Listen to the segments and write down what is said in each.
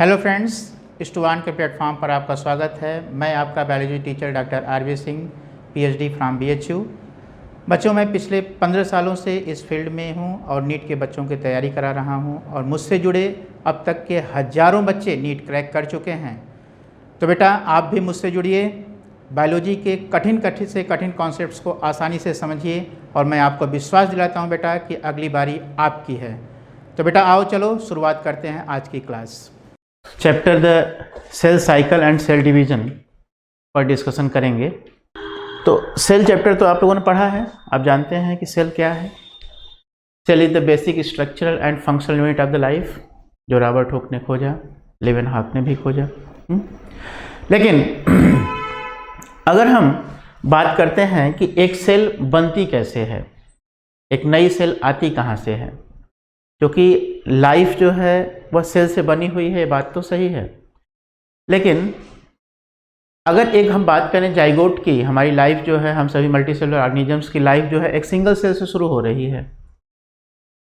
Hello friends, student के platform पर आपका स्वागत है। मैं आपका biology teacher doctor RV Singh, PhD from BHU. बच्चों, मैं पिछले 15 सालों से इस फील्ड में हूं और नीट के बच्चों की तैयारी करा रहा हूं और मुझसे जुड़े अब तक के हज़ारों बच्चे नीट क्रैक कर चुके हैं। तो बेटा, आप भी मुझसे जुड़िए, बायोलॉजी के कठिन से कठिन कॉन्सेप्ट्स को आसानी से समझिए और मैं आपको विश्वास दिलाता हूँ बेटा कि अगली बारी आपकी है। तो बेटा आओ, चलो शुरुआत करते हैं आज की class. Chapter the cell cycle and cell division पर डिस्कशन करेंगे। तो सेल चैप्टर तो आप लोगों ने पढ़ा है, आप जानते हैं कि सेल क्या है। Cell is the basic structural and functional unit of the life, जो रॉबर्ट हुक ने खोजा, लेवेनहॉक ने भी खोजा। लेकिन अगर हम बात करते हैं कि एक सेल बनती कैसे है, एक नई सेल आती कहाँ से है, क्योंकि लाइफ जो है वह सेल से बनी हुई है, बात तो सही है। लेकिन अगर एक हम बात करें जाइगोट की, हमारी लाइफ जो है, हम सभी मल्टीसेलुलर ऑर्गेनिजम्स की लाइफ जो है एक सिंगल सेल से शुरू हो रही है।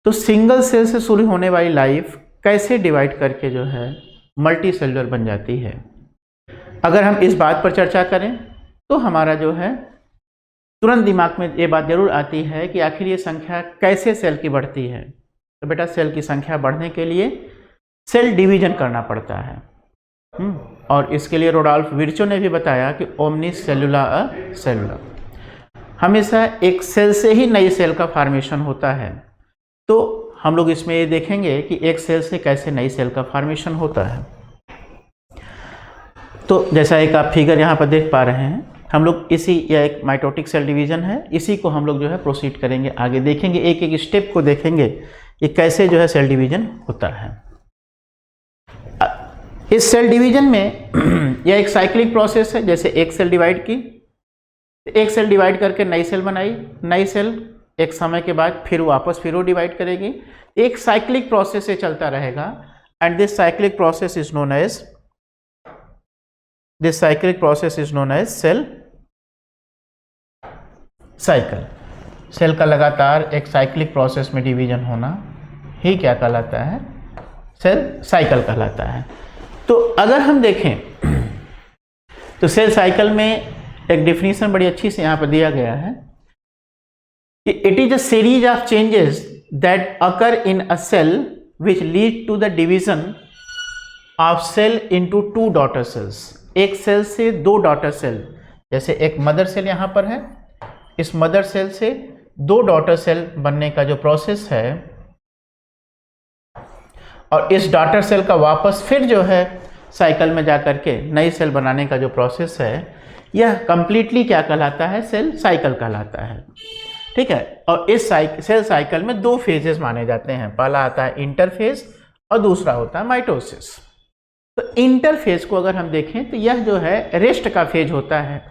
तो सिंगल सेल से शुरू होने वाली लाइफ कैसे डिवाइड करके जो है मल्टी सेलुलर बन जाती है। अगर हम इस बात पर चर्चा करें तो हमारा जो है तुरंत दिमाग में ये बात जरूर आती है कि आखिर ये संख्या कैसे सेल की बढ़ती है। तो बेटा, सेल की संख्या बढ़ने के लिए सेल डिवीजन करना पड़ता है। और इसके लिए रोडोल्फ विर्चो ने भी बताया कि ओमनिस सेलुला अ सेलुला, हमेशा एक सेल से ही नई सेल का फॉर्मेशन होता है। तो हम लोग इसमें ये देखेंगे कि एक सेल से कैसे नई सेल का फॉर्मेशन होता है। तो जैसा एक आप फिगर यहाँ पर देख पा रहे हैं, हम लोग इसी, यह एक माइटोटिक सेल डिवीजन है, इसी को हम लोग जो है प्रोसीड करेंगे, आगे देखेंगे, एक एक स्टेप को देखेंगे ये कैसे जो है सेल डिवीजन होता है। इस सेल डिवीजन में यह एक साइक्लिक प्रोसेस है। जैसे एक सेल डिवाइड की, एक सेल डिवाइड करके नई सेल बनाई, नई सेल एक समय के बाद फिर वापस वो डिवाइड करेगी। एक साइक्लिक प्रोसेस से चलता रहेगा and this cyclic process is known as cell cycle. Cell का लगातार एक साइक्लिक प्रोसेस में डिवीजन होना ही क्या कहलाता है, सेल साइकिल कहलाता है। तो अगर हम देखें तो सेल साइकिल में एक डेफिनेशन बड़ी अच्छी से यहाँ पर दिया गया है कि it is a series of changes that occur in a cell which lead to the division of cell into two daughter cells. एक सेल से दो डॉटर सेल, जैसे एक मदर सेल यहाँ पर है, इस मदर सेल से दो डॉटर सेल बनने का जो प्रोसेस है और इस डॉटर सेल का वापस फिर जो है साइकिल में जाकर के नई सेल बनाने का जो प्रोसेस है, यह कंप्लीटली क्या कहलाता है, सेल साइकिल कहलाता है। ठीक है। और इस सेल साइकिल में दो फेजेस माने जाते हैं, पहला आता है इंटरफेज और दूसरा होता है माइटोसिस। तो इंटरफेज को अगर हम देखें तो यह जो है रेस्ट का फेज होता है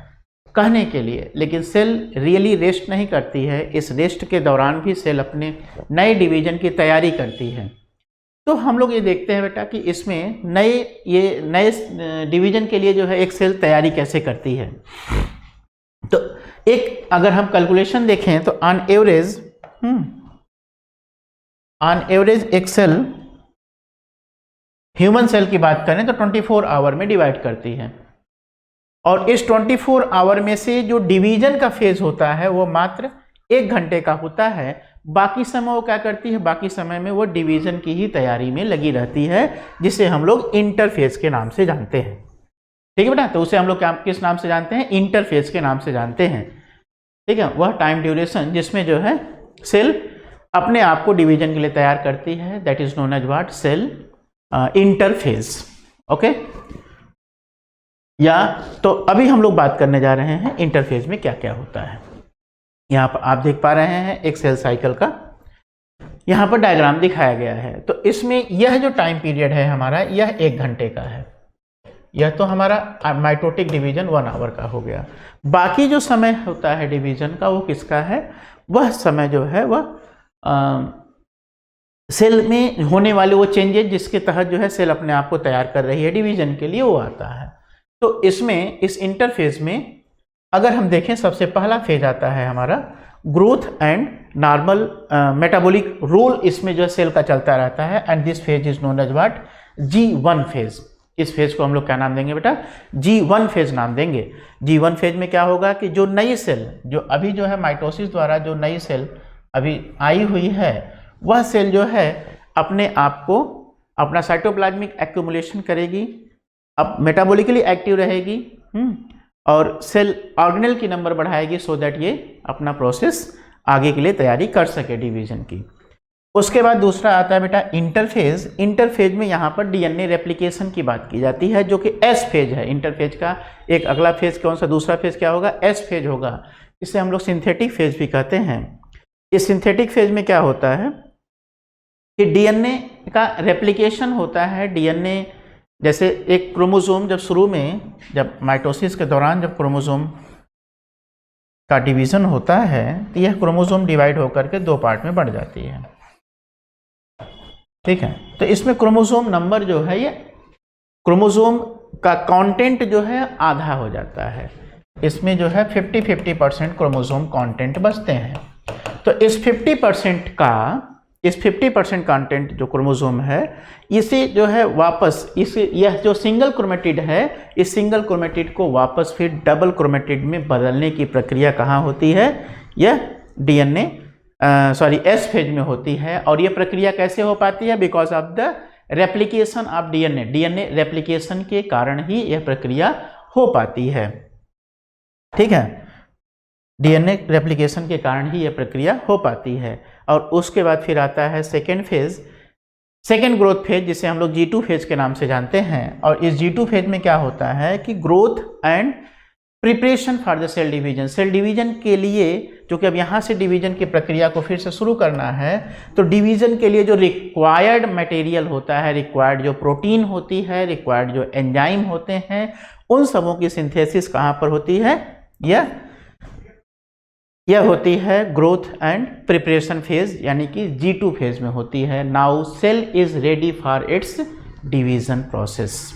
कहने के लिए, लेकिन सेल रियली रेस्ट नहीं करती है। इस रेस्ट के दौरान भी सेल अपने नए डिवीजन की तैयारी करती है। तो हम लोग ये देखते हैं बेटा कि इसमें नए डिवीजन के लिए जो है एक सेल तैयारी कैसे करती है। तो एक अगर हम कैलकुलेशन देखें तो ऑन एवरेज एक सेल, ह्यूमन सेल की बात करें तो 24 आवर में डिवाइड करती है और इस 24 आवर में से जो डिवीजन का फेज होता है वो मात्र 1 घंटे का होता है। बाकी समय वो क्या करती है, बाकी समय में वो डिवीजन की ही तैयारी में लगी रहती है, जिसे हम लोग इंटरफेज के नाम से जानते हैं। ठीक है बेटा, तो उसे हम लोग किस नाम से जानते हैं, इंटरफेज के नाम से जानते हैं। ठीक है। वह टाइम ड्यूरेशन जिसमें जो है सेल अपने आप को डिवीजन के लिए तैयार करती है, that is known as what, cell interphase. Okay. या तो अभी हम लोग बात करने जा रहे हैं इंटरफेज में क्या क्या होता है। यहाँ पर आप देख पा रहे हैं एक सेल साइकिल का यहाँ पर डायग्राम दिखाया गया है। तो इसमें यह जो टाइम पीरियड है हमारा, यह 1 घंटे का है। यह तो हमारा माइटोटिक डिवीजन 1 आवर का हो गया। बाकी जो समय होता है डिवीजन का, वो किसका है, वह समय जो है वह सेल में होने वाले वो चेंजेस जिसके तहत जो है सेल अपने आप को तैयार कर रही है डिवीजन के लिए, वो आता है। तो इसमें इस इंटरफेज में अगर हम देखें, सबसे पहला फेज आता है हमारा growth and normal metabolic rule, इसमें जो सेल का चलता रहता है and this phase is known as what, G1 phase. इस फेज को हम लोग क्या नाम देंगे बेटा? G1 फेज नाम देंगे। G1 फेज में क्या होगा कि जो नई सेल, जो अभी जो है माइटोसिस द्वारा जो नई सेल अभी आई हुई है, वह सेल जो है अपने आप को अपना साइटोप्लाज्मिक एक्यूमुलेशन करेगी, अब मेटाबॉलिकली एक्टिव रहेगी और सेल ऑर्गेनेल की नंबर बढ़ाएगी सो दैट ये अपना प्रोसेस आगे के लिए तैयारी कर सके डिवीजन की। उसके बाद दूसरा आता है बेटा इंटरफेज। इंटरफेज में यहाँ पर डीएनए रेप्लिकेशन की बात की जाती है, जो कि एस फेज है। इंटरफेज का एक अगला फेज कौन सा, दूसरा फेज क्या होगा? एस फेज होगा। इसे हम लोग सिंथेटिक फेज भी कहते हैं। इस सिंथेटिक फेज में क्या होता है कि डीएनए का रेप्लिकेशन होता है। डीएनए जैसे एक क्रोमोसोम जब शुरू में, जब माइटोसिस के दौरान जब क्रोमोसोम का डिवीजन होता है तो यह क्रोमोसोम डिवाइड होकर के 2 पार्ट में बढ़ जाती है, ठीक है। तो इसमें क्रोमोसोम नंबर जो है, ये क्रोमोसोम का कंटेंट जो है आधा हो जाता है। इसमें जो है 50% क्रोमोसोम कंटेंट बचते हैं। तो इस 50% कंटेंट जो क्रोमोसोम है, इसे जो है वापस यह जो सिंगल क्रोमेटिड है, इस सिंगल क्रोमेटिड को वापस फिर डबल क्रोमेटिड में बदलने की प्रक्रिया कहाँ होती है? यह डीएनए एस फेज में होती है। और यह प्रक्रिया कैसे हो पाती है? Because of the replication of DNA. DNA replication के कारण ही यह प्रक्रिया हो पाती है, ठीक है। डीएनए रेप्लिकेशन के कारण ही यह प्रक्रिया हो पाती है। और उसके बाद फिर आता है second phase, second growth phase, जिसे हम लोग G2 फेज के नाम से जानते हैं। और इस G2 फेज में क्या होता है कि growth and preparation for the cell division. Cell division के लिए, जो कि अब यहाँ से डिवीजन की प्रक्रिया को फिर से शुरू करना है, तो डिवीजन के लिए जो रिक्वायर्ड मटेरियल होता है, रिक्वायर्ड जो प्रोटीन होती है, रिक्वायर्ड जो एंजाइम होते हैं, उन सबों की सिंथेसिस कहाँ पर होती है? यह होती है ग्रोथ एंड प्रिपरेशन फेज, यानी कि G2 फेज में होती है। Now cell is ready for its division process,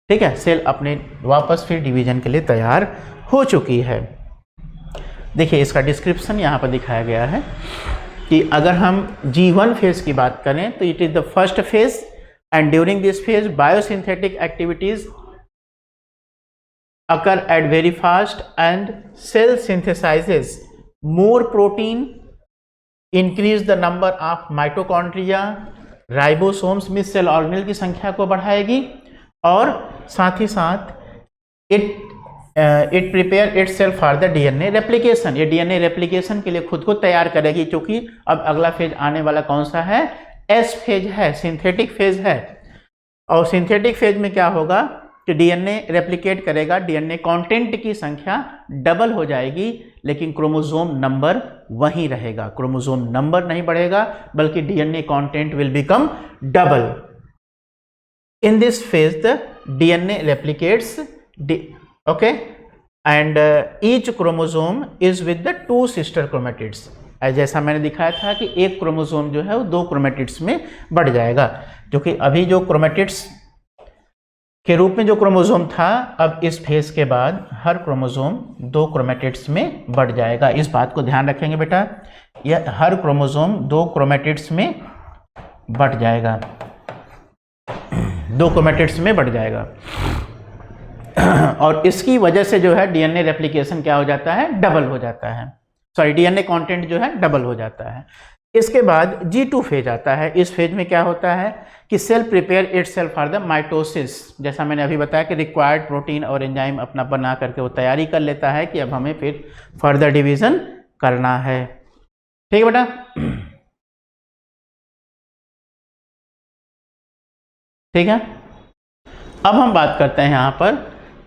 ठीक है। सेल अपने वापस फिर डिवीजन के लिए तैयार हो चुकी है। देखिए इसका डिस्क्रिप्शन यहाँ पर दिखाया गया है कि अगर हम G1 फेज की बात करें तो it is the first phase and during this phase biosynthetic activities occur at very fast and cell synthesizes more protein, increase the number of mitochondria, ribosomes में सेल ऑर्गेनेल की संख्या को बढ़ाएगी और साथ ही साथ it prepare itself for the DNA replication. ये DNA replication के लिए खुद को तैयार करेगी, क्योंकि अब अगला फेज आने वाला कौन सा है? एस फेज है, सिंथेटिक फेज है। और सिंथेटिक फेज में क्या होगा कि डीएनए रेप्लिकेट करेगा, डीएनए कंटेंट की संख्या डबल हो जाएगी, लेकिन क्रोमोसोम नंबर वहीं रहेगा। क्रोमोसोम नंबर नहीं बढ़ेगा, बल्कि DNA content will become double. In this phase the DNA replicates, okay, and each chromosome is with the 2 sister chromatids. जैसा मैंने दिखाया था कि एक क्रोमोसोम जो है वो 2 क्रोमेटिड्स में बढ़ जाएगा, जो कि अभी जो क्रोमेटिड्स के रूप में जो क्रोमोसोम था, अब इस फेज के बाद हर क्रोमोसोम 2 क्रोमेटिड्स में बढ़ जाएगा। इस बात को ध्यान रखेंगे बेटा, यह हर क्रोमोसोम 2 क्रोमेटिड्स में बढ़ जाएगा, 2 क्रोमेटिड्स में बढ़ जाएगा। और इसकी वजह से जो है डीएनए रेप्लिकेशन क्या हो जाता है? डबल हो जाता है, सॉरी डीएनए कंटेंट जो है डबल हो जाता है। इसके बाद G2 फेज आता है। इस फेज में क्या होता है कि cell prepare itself for the mitosis. जैसा मैंने अभी बताया कि रिक्वायर्ड प्रोटीन और एंजाइम अपना बना करके वो तैयारी कर लेता है कि अब हमें फिर फर्दर डिवीजन करना है, ठीक है बेटा। ठीक है, अब हम बात करते हैं यहाँ पर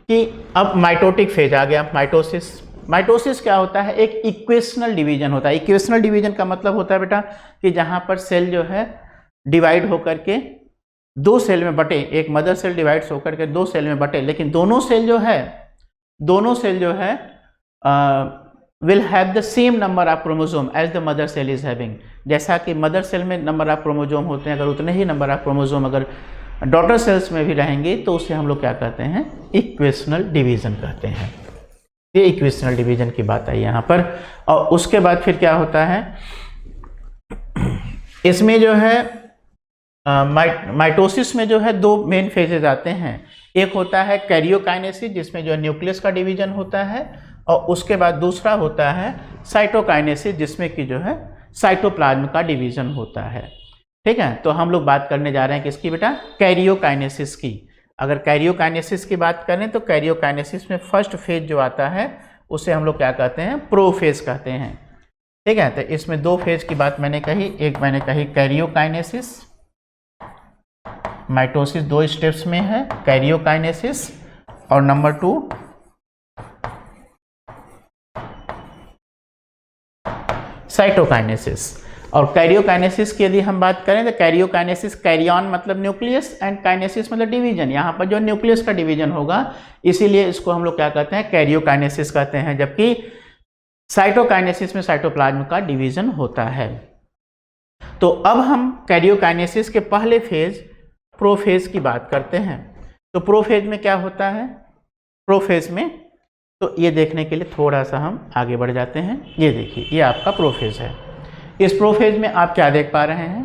कि अब माइटोटिक फेज आ गया, माइटोसिस। माइटोसिस क्या होता है? एक इक्वेशनल डिवीजन होता है। इक्वेशनल डिवीजन का मतलब होता है बेटा कि जहाँ पर सेल जो है डिवाइड होकर के 2 सेल में बटे, एक मदर सेल डिवाइड्स होकर के 2 सेल में बटे, लेकिन दोनों सेल जो है will have the same number of chromosome as the mother cell is having. जैसा कि मदर सेल में नंबर ऑफ क्रोमोसोम होते हैं, अगर उतने ही नंबर ऑफ क्रोमोसोम अगर डॉटर सेल्स में भी रहेंगे तो उसे हम लोग क्या कहते हैं? इक्वेशनल डिवीजन कहते हैं। ये इक्वेशनल डिवीजन की बात आई यहाँ पर। और उसके बाद फिर क्या होता है, इसमें जो है माइटोसिस में जो है दो मेन फेजेज आते हैं। एक होता है कैरियोकाइनेसिस जिसमें जो है न्यूक्लियस का डिवीजन होता है, और उसके बाद दूसरा होता है साइटोकाइनेसिस जिसमें कि जो है साइटोप्लाज्म का डिवीजन होता है। ठीक है, तो हम लोग बात करने जा रहे हैं किसकी बेटा, कैरियोकाइनेसिस की। अगर कैरियोकाइनेसिस की बात करें तो कैरियोकाइनेसिस में फर्स्ट फेज जो आता है उसे हम लोग क्या कहते हैं, प्रोफेज कहते हैं। ठीक है, तो इसमें दो फेज की बात मैंने कही, एक मैंने कही कैरियोकाइनेसिस, माइटोसिस दो स्टेप्स में है, कैरियोकाइनेसिस, और नंबर 2 साइटोकाइनेसिस। और कैरियोकाइनेसिस की यदि हम बात करें तो कैरियोकाइनेसिस, कैरियन मतलब न्यूक्लियस एंड काइनेसिस मतलब डिवीजन, यहाँ पर जो न्यूक्लियस का डिवीजन होगा इसीलिए इसको हम लोग क्या कहते हैं, कैरियोकाइनेसिस कहते हैं, जबकि साइटोकाइनेसिस में साइटोप्लाज्म का डिवीजन होता है। तो अब हम कैरियोकाइनेसिस के पहले फेज प्रोफेज की बात करते हैं। तो प्रोफेज में क्या होता है, प्रोफेज में तो ये देखने के लिए थोड़ा सा हम आगे बढ़ जाते हैं। ये देखिए, ये आपका प्रोफेज है। इस प्रोफेज में आप क्या देख पा रहे हैं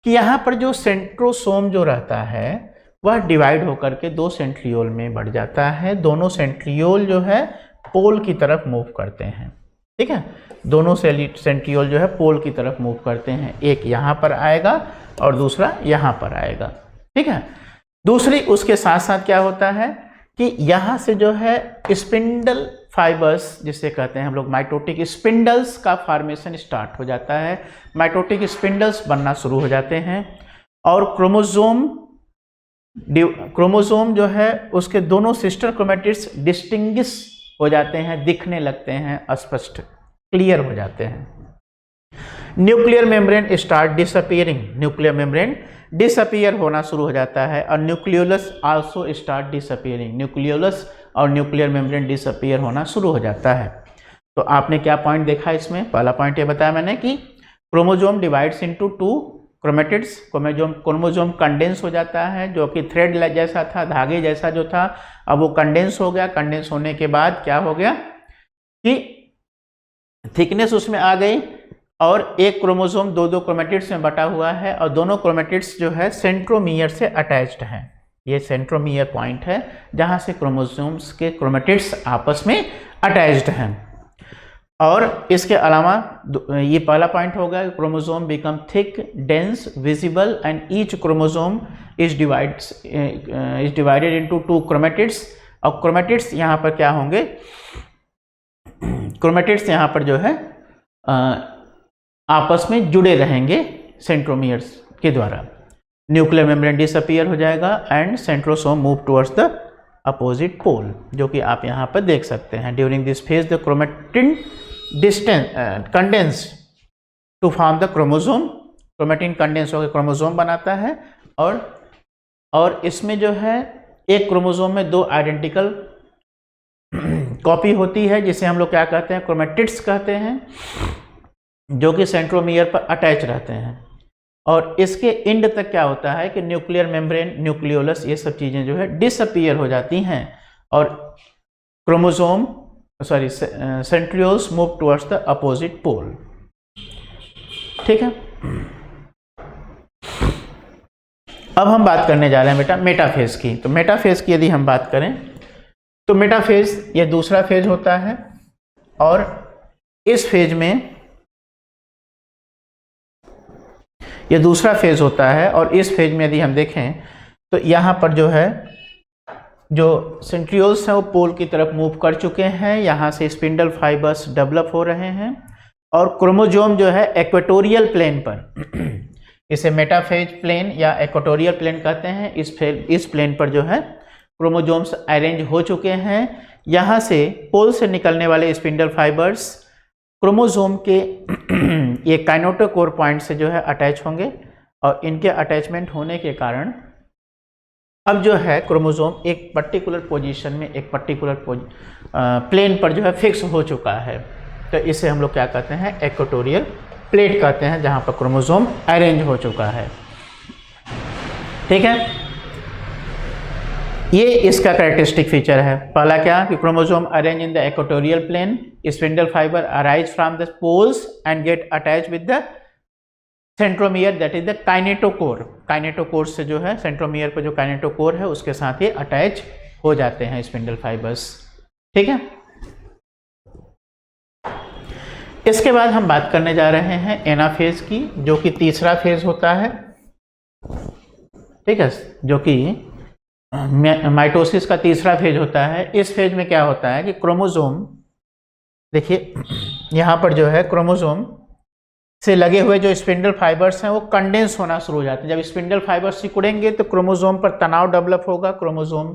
कि यहाँ पर जो सेंट्रोसोम जो रहता है वह डिवाइड होकर के दो सेंट्रियोल में बढ़ जाता है। दोनों सेंट्रियोल जो है पोल की तरफ मूव करते हैं। ठीक है, दोनों सेंट्रियोल जो है पोल की तरफ मूव करते हैं, एक यहाँ पर आएगा और दूसरा यहाँ पर आएगा। ठीक है, दूसरी उसके साथ साथ क्या होता है कि यहाँ से जो है स्पिंडल फाइबर्स जिसे कहते हैं हम लोग, माइटोटिक स्पिंडल्स का फॉर्मेशन स्टार्ट हो जाता है। माइटोटिक स्पिंडल्स बनना शुरू हो जाते हैं और क्रोमोसोम जो है उसके दोनों सिस्टर क्रोमैटिड्स डिस्टिंग्विश हो जाते हैं, दिखने लगते हैं, स्पष्ट क्लियर हो जाते हैं। Nuclear membrane start disappearing, nuclear membrane disappear होना शुरू हो जाता है, और nucleolus also start disappearing, nucleolus और न्यूक्लियर मेम्ब्रेन डिसअपीयर होना शुरू हो जाता है। तो आपने क्या पॉइंट देखा इसमें, पहला पॉइंट ये बताया मैंने कि chromosome divides into 2 chromatids, chromosome condense हो जाता है, जो कि थ्रेड जैसा था, धागे जैसा जो था, अब वो कंडेंस हो गया। कंडेंस होने के बाद क्या हो गया कि थिकनेस उसमें आ गई, और एक क्रोमोसोम दो क्रोमैटिड्स में बटा हुआ है, और दोनों क्रोमैटिड्स जो है सेंट्रोमियर से अटैच्ड हैं। ये सेंट्रोमियर पॉइंट है जहां से क्रोमोसोम्स के क्रोमैटिड्स आपस में अटैच्ड हैं। और इसके अलावा ये पहला पॉइंट होगा, chromosome become thick, dense, visible, and each chromosome is divided into 2 chromatids. और क्रोमैटिड्स यहाँ पर क्या होंगे, क्रोमैटिड्स यहाँ पर जो है आपस में जुड़े रहेंगे सेंट्रोमियर्स के द्वारा। न्यूक्लियर मेम्ब्रेन डिसअपीयर हो जाएगा and centrosome move towards the opposite pole, जो कि आप यहाँ पर देख सकते हैं। During this phase the chromatin condense to form the chromosome, chromatin condense होकर क्रोमोसोम बनाता है, और इसमें जो है एक क्रोमोसोम में 2 आइडेंटिकल कॉपी होती है, जिसे हम लोग क्या कहते हैं, क्रोमैटिड्स कहते हैं, जो कि सेंट्रोमियर पर अटैच रहते हैं। और इसके एंड तक क्या होता है कि न्यूक्लियर मेम्ब्रेन, न्यूक्लियोलस, ये सब चीज़ें जो है डिसअपीयर हो जाती हैं, और chromosome centrioles move towards the opposite pole. ठीक है, अब हम बात करने जा रहे हैं बेटा मेटाफेज की। तो मेटाफेज की यदि हम बात करें तो मेटाफेज ये दूसरा फेज होता है, और इस फेज में ये दूसरा फेज होता है, और इस फेज में यदि हम देखें तो यहाँ पर जो है जो सेंट्रियोल्स हैं वो पोल की तरफ मूव कर चुके हैं, यहाँ से स्पिंडल फाइबर्स डेवलप हो रहे हैं, और क्रोमोसोम जो है इक्वेटोरियल प्लेन पर, इसे मेटाफेज प्लेन या इक्वेटोरियल प्लेन कहते हैं, इस प्लेन पर जो है क्रोमोसोम्स अरेंज हो चुके हैं। यहाँ से पोल से निकलने वाले स्पिंडल फाइबर्स क्रोमोसोम के ये काइनेटोकोर पॉइंट से जो है अटैच होंगे, और इनके अटैचमेंट होने के कारण अब जो है क्रोमोसोम एक पर्टिकुलर पोजीशन में, एक पर्टिकुलर प्लेन पर जो है फिक्स हो चुका है। तो इसे हम लोग क्या कहते हैं, इक्वेटोरियल प्लेट कहते हैं, जहाँ पर क्रोमोसोम अरेंज हो चुका है। ठीक है, ये इसका कैरेक्टरिस्टिक फीचर है। पहला क्या कि chromosome arrange in the equatorial plane, spindle fibre arise from the poles and get attach with the centromere, that is the kinetochore. Kinetochore से जो है सेंट्रोमियर पर जो काइनेटोकोर है उसके साथ ये अटैच हो जाते हैं स्पिंडल फाइबर्स। ठीक है, इसके बाद हम बात करने जा रहे हैं एनाफेज की, जो कि तीसरा फेज होता है। ठीक है, जो कि माइटोसिस का तीसरा फेज होता है। इस फेज में क्या होता है कि क्रोमोसोम, देखिए यहाँ पर जो है क्रोमोसोम से लगे हुए जो स्पिंडल फाइबर्स हैं वो कंडेंस होना शुरू हो जाते हैं। जब स्पिंडल फाइबर्स सिकुड़ेंगे तो क्रोमोसोम पर तनाव डेवलप होगा, क्रोमोसोम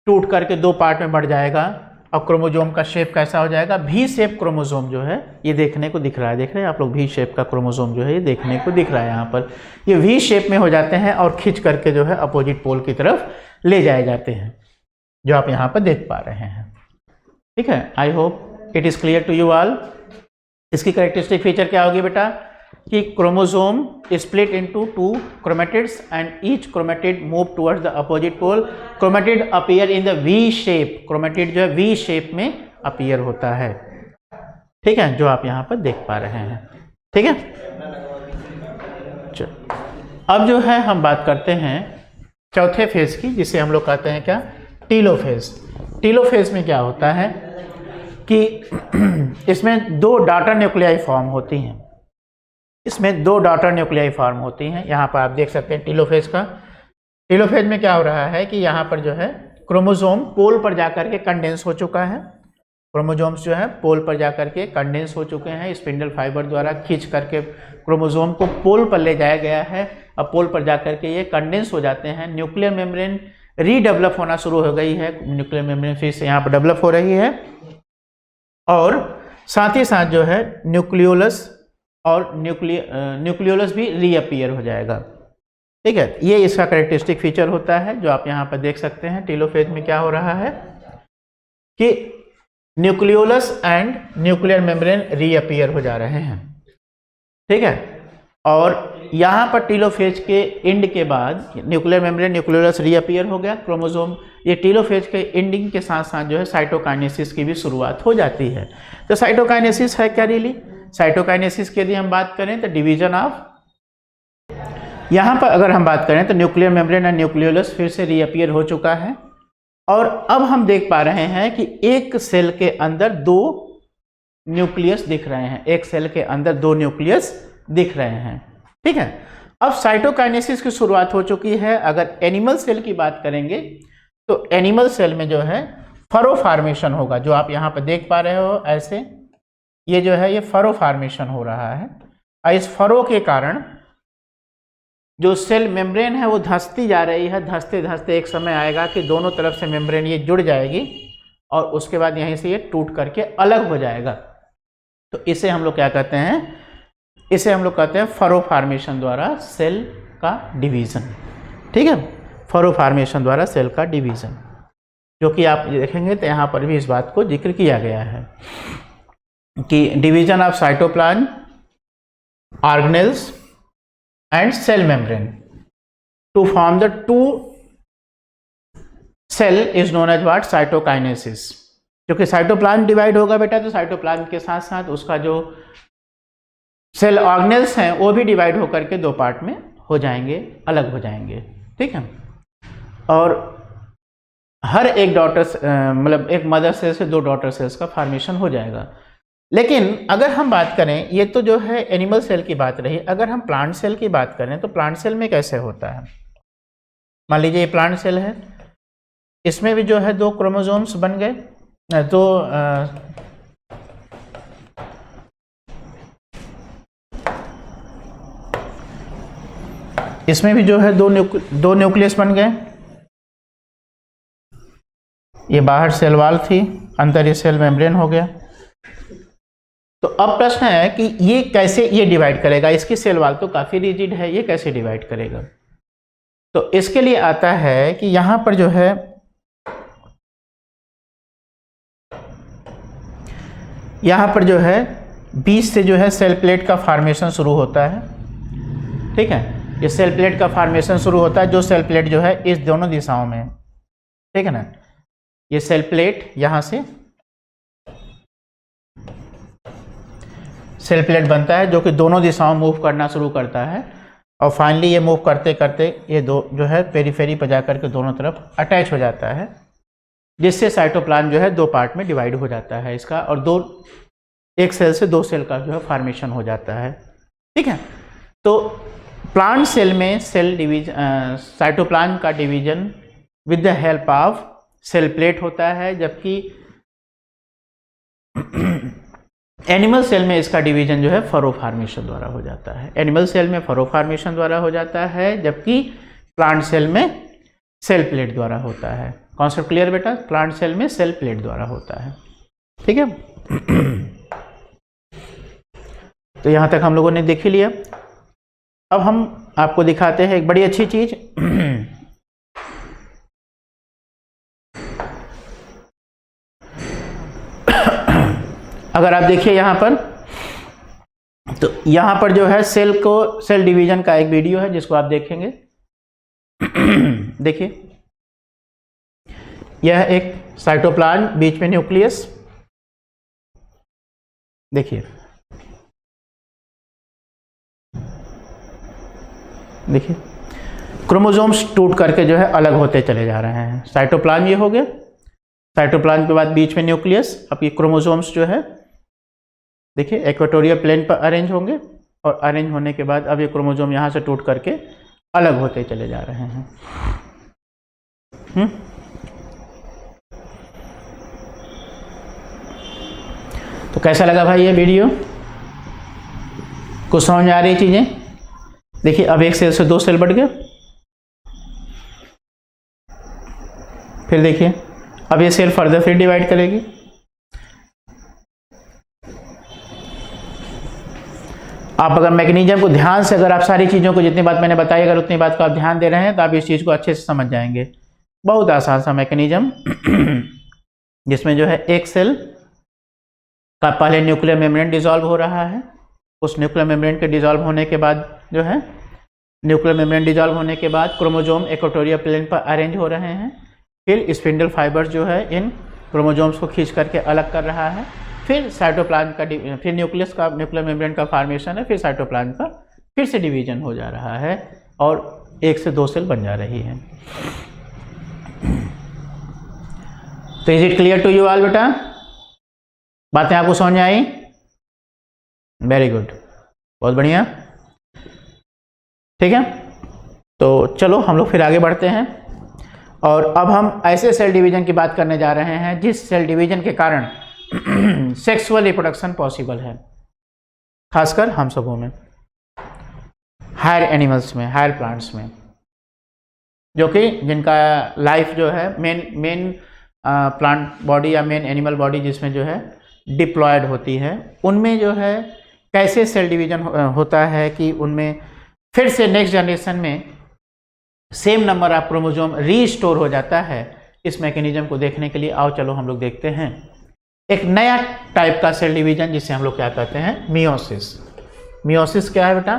टूट करके दो पार्ट में बढ़ जाएगा और क्रोमोसोम का शेप कैसा हो जाएगा, भी शेप क्रोमोसोम जो है ये देखने को दिख रहा है। देख रहे हैं आप लोग, भी शेप का क्रोमोसोम जो है ये देखने को दिख रहा है। यहाँ पर ये वी शेप में हो जाते हैं और खींच करके जो है अपोजिट पोल की तरफ ले जाए जाते हैं, जो आप यहाँ पर देख पा रहे हैं। ठीक है, I hope it is clear to you all. इसकी कैरेक्टरिस्टिक फीचर क्या होगी बेटा कि chromosome split into 2 chromatids and each chromatid move towards the opposite pole. Chromatid appear in the V shape, chromatid जो है वी शेप में appear होता है। ठीक है, जो आप यहाँ पर देख पा रहे हैं। ठीक है, चलो अब जो है हम बात करते हैं चौथे फेज की, जिसे हम लोग कहते हैं क्या, टीलोफेज। टीलोफेज में क्या होता है कि इसमें 2 डॉटर न्यूक्लियाई फॉर्म होती हैं। इसमें 2 डॉटर न्यूक्लियाई फॉर्म होती हैं। यहाँ पर आप देख सकते हैं टीलोफेज का। टीलोफेज में क्या हो रहा है कि यहाँ पर जो है क्रोमोसोम पोल पर जाकर के कंडेंस हो चुका है। क्रोमोसोम्स जो है पोल पर जाकर के कंडेंस हो चुके हैं, स्पिंडल फाइबर द्वारा खींच करके क्रोमोसोम को पोल पर ले जाया गया है। अब पोल पर जाकर के ये कंडेंस हो जाते हैं। न्यूक्लियर मेम्ब्रेन रीडेवलप होना शुरू हो गई है, न्यूक्लियर मेम्ब्रेन फिर से यहाँ पर डेवलप हो रही है और साथ ही साथ जो है न्यूक्लियोलस और न्यूक्लियोलस भी रीअपीयर हो जाएगा। ठीक है, ये इसका कैरेक्टरिस्टिक फीचर होता है, जो आप यहाँ पर देख सकते हैं। टीलोफेज में क्या हो रहा है कि nucleolus and nuclear membrane reappear हो जा रहे हैं। ठीक है, और यहाँ पर टीलोफेज के एंड के बाद न्यूक्लियर मेम्ब्रेन न्यूक्लियोलस रीअपीयर हो गया, क्रोमोसोम, ये टीलोफेज के एंडिंग के साथ साथ जो है साइटोकाइनेसिस की भी शुरुआत हो जाती है। तो साइटोकाइनेसिस है क्या रियली? साइटोकाइनेसिस की यदि हम बात करें तो डिवीजन ऑफ, यहाँ पर अगर हम बात करें तो न्यूक्लियर मेम्ब्रेन एंड न्यूक्लियोलस फिर से रीअपीयर हो चुका है और अब हम देख पा रहे हैं कि एक सेल के अंदर 2 न्यूक्लियस दिख रहे हैं। एक सेल के अंदर 2 न्यूक्लियस दिख रहे हैं। ठीक है, अब साइटोकाइनेसिस की शुरुआत हो चुकी है। अगर एनिमल सेल की बात करेंगे तो एनिमल सेल में जो है फरो फॉर्मेशन होगा, जो आप यहाँ पर देख पा रहे हो ऐसे, ये जो है ये फरो फॉर्मेशन हो रहा है और इस फरो के कारण जो सेल मेम्ब्रेन है वो धंसती जा रही है। धंसते धंसते एक समय आएगा कि दोनों तरफ से मेम्ब्रेन ये जुड़ जाएगी और उसके बाद यहीं से ये टूट करके अलग हो जाएगा। तो इसे हम लोग क्या कहते हैं, इसे हम लोग कहते हैं फरो फॉर्मेशन द्वारा सेल का डिवीज़न। ठीक है, फरो फॉर्मेशन द्वारा सेल का डिवीज़न, जो कि आप देखेंगे तो यहाँ पर भी इस बात को जिक्र किया गया है कि division of cytoplasm, organelles and cell membrane to form the 2 cell is known as what, cytokinesis. जो कि साइटोप्लाज्म डिवाइड होगा बेटा तो साइटोप्लाज्म के साथ साथ उसका जो सेल ऑर्गेनेल्स हैं वो भी डिवाइड होकर के 2 पार्ट में हो जाएंगे, अलग हो जाएंगे। ठीक है, और हर एक मतलब एक मदर सेल से 2 डॉटर सेल्स का फॉर्मेशन हो जाएगा। लेकिन अगर हम बात करें, ये तो जो है एनिमल सेल की बात रही, अगर हम प्लांट सेल की बात करें तो प्लांट सेल में कैसे होता है। मान लीजिए ये प्लांट सेल है, इसमें भी जो है 2 क्रोमोसोम्स बन गए, 2 इसमें भी जो है 2 न्यूक्लियस बन गए। ये बाहर सेल वॉल थी, अंदर ये सेल मेम्ब्रेन हो गया। तो अब प्रश्न है कि ये कैसे ये डिवाइड करेगा। इसकी सेल वॉल तो काफ़ी रिजिड है, ये कैसे डिवाइड करेगा। तो इसके लिए आता है कि यहाँ पर जो है यहाँ पर जो है बीच से जो है सेल प्लेट का फॉर्मेशन शुरू होता है। ठीक है, ये सेल प्लेट का फॉर्मेशन शुरू होता है, जो सेल प्लेट जो है इस दोनों दिशाओं में। ठीक है ना, ये सेल प्लेट यहाँ से सेल प्लेट बनता है जो कि दोनों दिशाओं मूव करना शुरू करता है और फाइनली ये मूव करते करते ये दो जो है पेरीफेरी पर जाकर के दोनों तरफ अटैच हो जाता है, जिससे साइटोप्लाज्म जो है दो पार्ट में डिवाइड हो जाता है इसका, और एक सेल से दो सेल का जो है फॉर्मेशन हो जाता है। ठीक है, तो प्लांट सेल में सेल डिवीजन, साइटोप्लाज्म का division with the help of cell plate होता है, जबकि एनिमल सेल में इसका डिवीजन जो है फरो फॉर्मेशन द्वारा हो जाता है। एनिमल सेल में फरो फॉर्मेशन द्वारा हो जाता है, जबकि प्लांट सेल में सेल प्लेट द्वारा होता है। कॉन्सेप्ट क्लियर बेटा? प्लांट सेल में सेल प्लेट द्वारा होता है। ठीक है, तो यहां तक हम लोगों ने देख ही लिया। अब हम आपको दिखाते हैं एक बड़ी अच्छी चीज। अगर आप देखिए यहाँ पर, तो यहाँ पर जो है सेल डिवीजन का एक वीडियो है जिसको आप देखेंगे। देखिए, यह एक साइटोप्लाज्म, बीच में न्यूक्लियस। देखिए देखिए क्रोमोसोम्स टूट करके जो है अलग होते चले जा रहे हैं। साइटोप्लाज्म ये हो गया, साइटोप्लाज्म के बाद बीच में न्यूक्लियस। अब ये क्रोमोसोम्स जो है देखिए इक्वेटोरियल प्लेन पर अरेंज होंगे, और अरेंज होने के बाद अब ये क्रोमोसोम यहाँ से टूट करके अलग होते चले जा रहे हैं। तो कैसा लगा भाई ये वीडियो? कुछ समझ में आ रही चीजें? देखिए, अब एक सेल से दो सेल बढ़ गया। फिर देखिए, अब ये सेल फर्दर फिर डिवाइड करेगी। आप अगर मैकेनिज्म को ध्यान से, अगर आप सारी चीज़ों को, जितनी बात मैंने बताई, अगर उतनी बात को आप ध्यान दे रहे हैं तो आप इस चीज़ को अच्छे से समझ जाएंगे। बहुत आसान सा मैकेनिज्म, जिसमें जो है एक सेल का पहले न्यूक्लियर मेम्ब्रेन डिसॉल्व हो रहा है। उस न्यूक्लियर मेम्ब्रेन के डिसॉल्व होने के बाद जो है, न्यूक्लियर मेम्ब्रेन डिसॉल्व होने के बाद क्रोमोसोम इक्वेटोरियल प्लेन पर अरेंज हो रहे हैं। फिर स्पिंडल फाइबर जो है इन क्रोमोसोम्स को खींच करके अलग कर रहा है। फिर साइटोप्लाज्म का, फिर न्यूक्लियर मेम्ब्रेन का फॉर्मेशन है। फिर साइटोप्लाज्म का फिर से डिवीजन हो जा रहा है, और एक से दो सेल बन जा रही है। तो is it clear to you all बेटा? बातें आपको समझ में आई? वेरी गुड, बहुत बढ़िया। ठीक है, तो चलो हम लोग फिर आगे बढ़ते हैं, और अब हम ऐसे सेल डिवीजन की बात करने जा रहे हैं जिस सेल डिवीजन के कारण सेक्सुअल रिप्रोडक्शन पॉसिबल है, खासकर हम सबों में, हायर एनिमल्स में, हायर प्लांट्स में, जो कि जिनका लाइफ जो है मेन प्लांट बॉडी या मेन एनिमल बॉडी जिसमें जो है डिप्लॉयड होती है, उनमें जो है कैसे सेल डिवीजन होता है कि उनमें फिर से नेक्स्ट जनरेशन में same number of chromosome restore हो जाता है। इस मैकेनिज्म को देखने के लिए आओ चलो हम लोग देखते हैं एक नया टाइप का सेल डिवीजन, जिसे हम लोग क्या कहते हैं? मियोसिस। मियोसिस क्या है बेटा?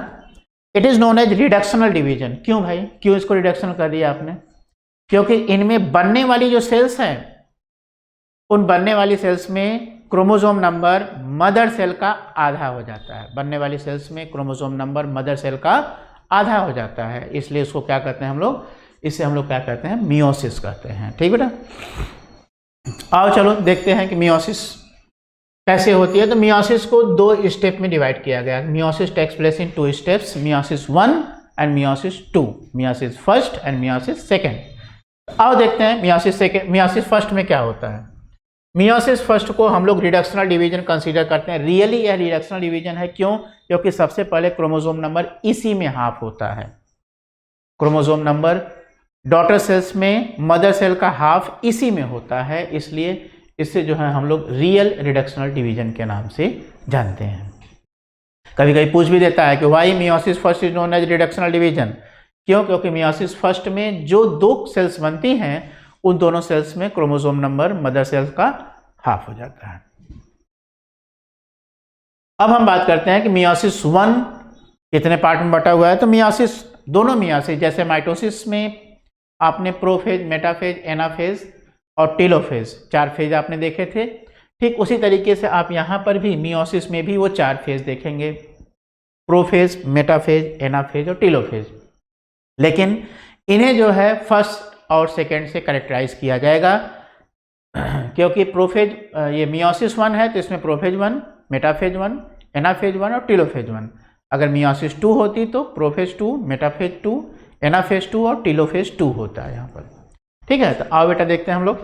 It is known as reductional division. क्यों भाई, क्यों इसको रिडक्शनल कर दिया आपने? क्योंकि इनमें बनने वाली जो सेल्स हैं, उन बनने वाली सेल्स में क्रोमोसोम नंबर मदर सेल का आधा हो जाता है। बनने वाली सेल्स में क्रोमोसोम नंबर मदर सेल का आधा हो जाता है, इसलिए इसको क्या कहते हैं हम लोग? इसे हम लोग क्या कहते हैं? मियोसिस कहते हैं। ठीक बेटा, आओ चलो देखते हैं कि मियोसिस कैसे होती है। तो मियोसिस को दो स्टेप में डिवाइड किया गया। Meiosis takes place in two steps, meiosis 1 and meiosis 2, meiosis first and meiosis second. आओ देखते हैं मियोसिस फर्स्ट में क्या होता है। मियोसिस फर्स्ट को हम लोग रिडक्शनल डिवीजन कंसीडर करते हैं। रियली यह रिडक्शनल डिवीजन है। क्यों? क्योंकि सबसे पहले क्रोमोसोम नंबर इसी में हाफ होता है। क्रोमोसोम नंबर डॉटर सेल्स में मदर सेल का हाफ इसी में होता है, इसलिए इससे जो है हम लोग रियल रिडक्शनल डिवीजन के नाम से जानते हैं। कभी कभी पूछ भी देता है कि why meiosis first is known as reductional division. क्यों? क्योंकि मियोसिस फर्स्ट में जो दो सेल्स बनती हैं, उन दोनों सेल्स में क्रोमोसोम नंबर मदर सेल्स का हाफ हो जाता है। अब हम बात करते हैं कि मियोसिस 1 कितने पार्ट में बटा हुआ है। तो मियोसिस, दोनों मियोसिस, जैसे माइटोसिस में आपने प्रोफेज, मेटाफेज, एनाफेज और टेलोफेज 4 फेज आपने देखे थे, ठीक उसी तरीके से आप यहाँ पर भी मियोसिस में भी वो 4 फेज देखेंगे। प्रोफेज, मेटाफेज, एनाफेज और टेलोफेज। लेकिन इन्हें जो है फर्स्ट और सेकेंड से कैरेक्टराइज किया जाएगा, क्योंकि प्रोफेज ये मियोसिस 1 है तो इसमें प्रोफेज 1, मेटाफेज 1, एनाफेज 1 और टेलोफेज 1। अगर मियोसिस 2 होती तो प्रोफेज 2, मेटाफेज 2, एनाफेज 2 और टेलोफेज 2 होता है यहाँ पर। ठीक है, तो आओ बेटा देखते हैं हम लोग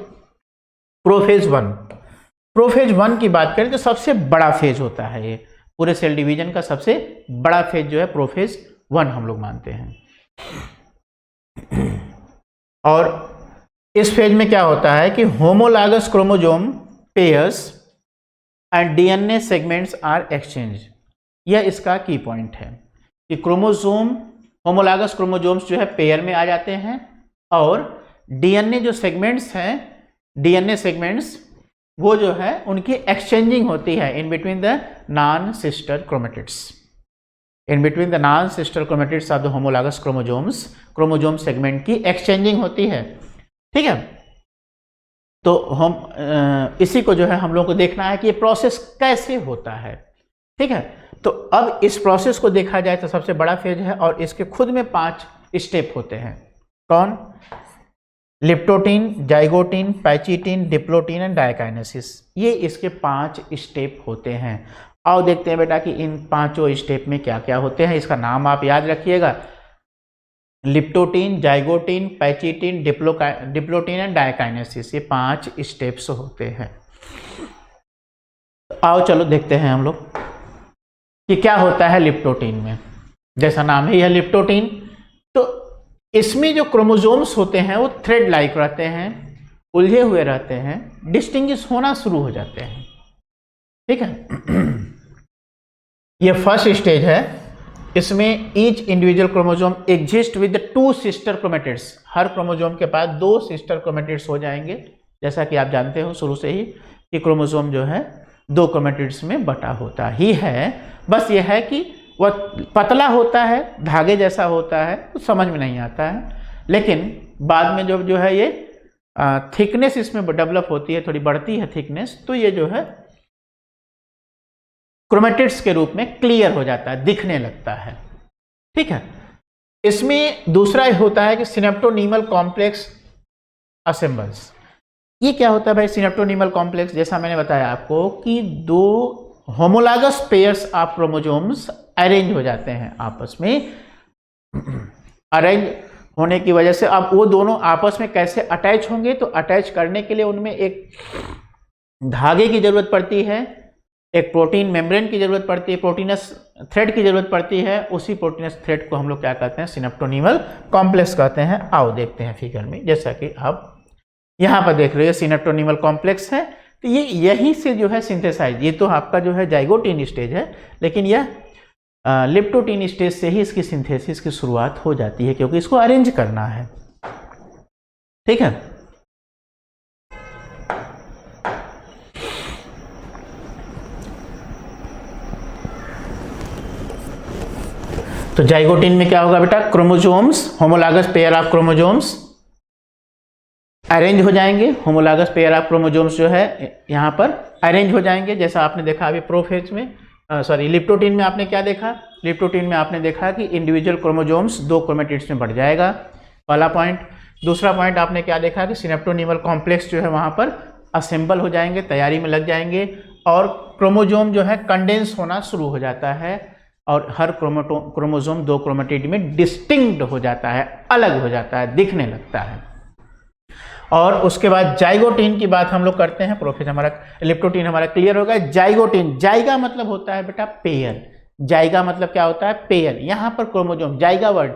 प्रोफेज 1। प्रोफेज 1 की बात करें तो सबसे बड़ा फेज होता है, ये पूरे सेल डिवीजन का सबसे बड़ा फेज जो है प्रोफेज 1 हम लोग मानते हैं। और इस फेज में क्या होता है कि homologous chromosome pairs and DNA segments are exchange. यह इसका की पॉइंट है कि क्रोमोसोम, होमोलॉगस क्रोमोसोम्स जो है पेयर में आ जाते हैं और डीएनए जो सेगमेंट्स हैं, डीएनए सेगमेंट्स वो जो है उनकी एक्सचेंजिंग होती है in between the non sister chromatids. In between the non sister chromatids of the homologous chromosomes, chromosome segment की एक्सचेंजिंग होती है। ठीक है, तो हम इसी को जो है हम लोग को देखना है कि ये प्रोसेस कैसे होता है। ठीक है, तो अब इस प्रोसेस को देखा जाए तो सबसे बड़ा फेज है और इसके खुद में 5 स्टेप होते हैं। कौन? Leptotene, zygotene, pachytene, diplotene and diakinesis. ये इसके 5 स्टेप होते हैं। आओ देखते हैं बेटा कि इन 5 स्टेप में क्या क्या होते हैं। इसका नाम आप याद रखिएगा, leptotene, zygotene, pachytene, diplotene and diakinesis. ये 5 स्टेप्स होते हैं। आओ चलो देखते हैं हम लोग कि क्या होता है लिप्टोटीन में। जैसा नाम है यह लिप्टोटीन, तो इसमें जो क्रोमोसोम्स होते हैं वो थ्रेड लाइक रहते हैं, उलझे हुए रहते हैं, डिस्टिंग्विश होना शुरू हो जाते हैं। ठीक है, यह फर्स्ट स्टेज है। इसमें each individual chromosome exist with 2 sister chromatids. Her chromosome के पास 2 सिस्टर क्रोमेटिड्स हो जाएंगे। जैसा कि आप जानते हो शुरू से ही कि क्रोमोसोम जो है 2 क्रोमेटिड्स में बटा होता ही है। बस यह है कि वह पतला होता है, धागे जैसा होता है, तो समझ में नहीं आता है। लेकिन बाद में जो है ये थिकनेस इसमें डेवलप होती है, थोड़ी बढ़ती है थिकनेस, तो ये जो है क्रोमेटिड्स के रूप में क्लियर हो जाता है, दिखने लगता है। ठीक है, इसमें दूसरा होता है कि सिनेप्टोनीमल कॉम्प्लेक्स असेंबल्स। ये क्या होता है भाई सिनेप्टोनीमल कॉम्प्लेक्स? जैसा मैंने बताया आपको कि 2 homologous pairs of chromosomes arrange हो जाते हैं आपस में। अरेंज होने की वजह से अब वो दोनों आपस में कैसे अटैच होंगे, तो अटैच करने के लिए उनमें एक धागे की जरूरत पड़ती है, एक प्रोटीन मेम्ब्रेन की जरूरत पड़ती है, प्रोटीनस थ्रेड की जरूरत पड़ती है। उसी प्रोटीनस थ्रेड को हम लोग क्या कहते हैं? सिनेप्टोनीमल कॉम्प्लेक्स कहते हैं। आओ देखते हैं फिगर में, जैसा कि आप यहाँ पर देख रहे हो सिनेप्टोनीमल कॉम्प्लेक्स है। तो ये यहीं से जो है सिंथेसाइज, ये तो आपका जो है जाइगोटीन स्टेज है, लेकिन यह लिप्टोटीन स्टेज से ही इसकी सिंथेसिस की शुरुआत हो जाती है, क्योंकि इसको अरेंज करना है। ठीक है, तो जाइगोटीन में क्या होगा बेटा? Chromosomes, homologous pair of chromosomes arrange हो जाएंगे। होमोलॉगस पेयर ऑफ क्रोमोसोम्स जो है यहाँ पर अरेंज हो जाएंगे। जैसा आपने देखा अभी प्रोफेज में, लिप्टोटीन में आपने क्या देखा? लिप्टोटीन में आपने देखा कि इंडिविजुअल क्रोमोसोम्स 2 क्रोमेटिड्स में बढ़ जाएगा, पहला पॉइंट। दूसरा पॉइंट आपने क्या देखा कि सिनेप्टोनीमल कॉम्प्लेक्स जो है वहाँ पर असेंबल हो जाएंगे, तैयारी में लग जाएंगे, और क्रोमोसोम जो है कंडेंस होना शुरू हो जाता है और हर क्रोमोसोम 2 क्रोमेटिड में डिस्टिंक्ट हो जाता है, अलग हो जाता है, दिखने लगता है। और उसके बाद जाइगोटीन की बात हम लोग करते हैं। प्रोफेज हमारा, लिप्टोटीन हमारा क्लियर होगा। जाइगोटीन, जाइगा मतलब होता है बेटा पेयर। जाइगा मतलब क्या होता है? पेयर। यहाँ पर क्रोमोसोम, जाइगा वर्ड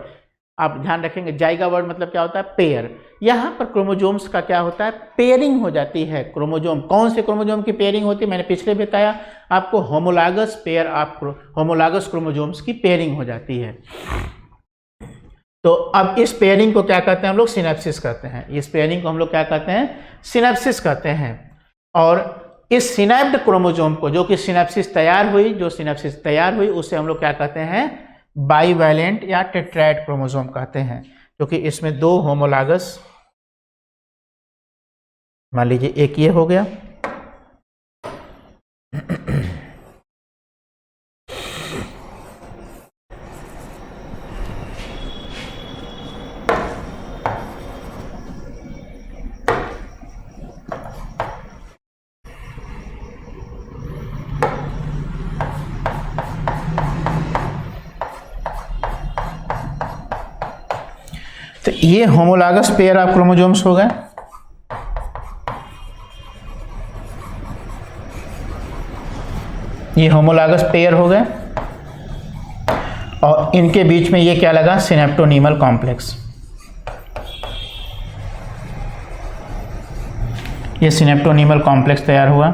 आप ध्यान रखेंगे, जाइगा वर्ड मतलब क्या होता है? पेयर। यहाँ पर क्रोमोसोम्स का क्या होता है? पेयरिंग हो जाती है। क्रोमोसोम, कौन से क्रोमोसोम की पेयरिंग होती है? मैंने पिछले बताया आपको, homologous pair of homologous chromosomes की पेयरिंग हो जाती है। तो अब इस पेयरिंग को क्या कहते हैं हम लोग? सिनेप्सिस कहते हैं। इस पेयरिंग को हम लोग क्या कहते हैं? सिनेप्सिस कहते हैं। और इस सिनेप्ड क्रोमोसोम को, जो कि सिनेप्सिस तैयार हुई, उससे हम लोग क्या कहते हैं? बाईवैलेंट या टेट्राइड क्रोमोसोम कहते हैं, क्योंकि इसमें 2 होमोलॉगस, मान लीजिए एक ये हो गया, ये होमोलॉगस पेयर ऑफ क्रोमोसोम्स हो गए। ये होमोलॉगस पेयर हो गए और इनके बीच में ये क्या लगा, सिनेप्टोनीमल कॉम्प्लेक्स। ये सिनेप्टोनीमल कॉम्प्लेक्स तैयार हुआ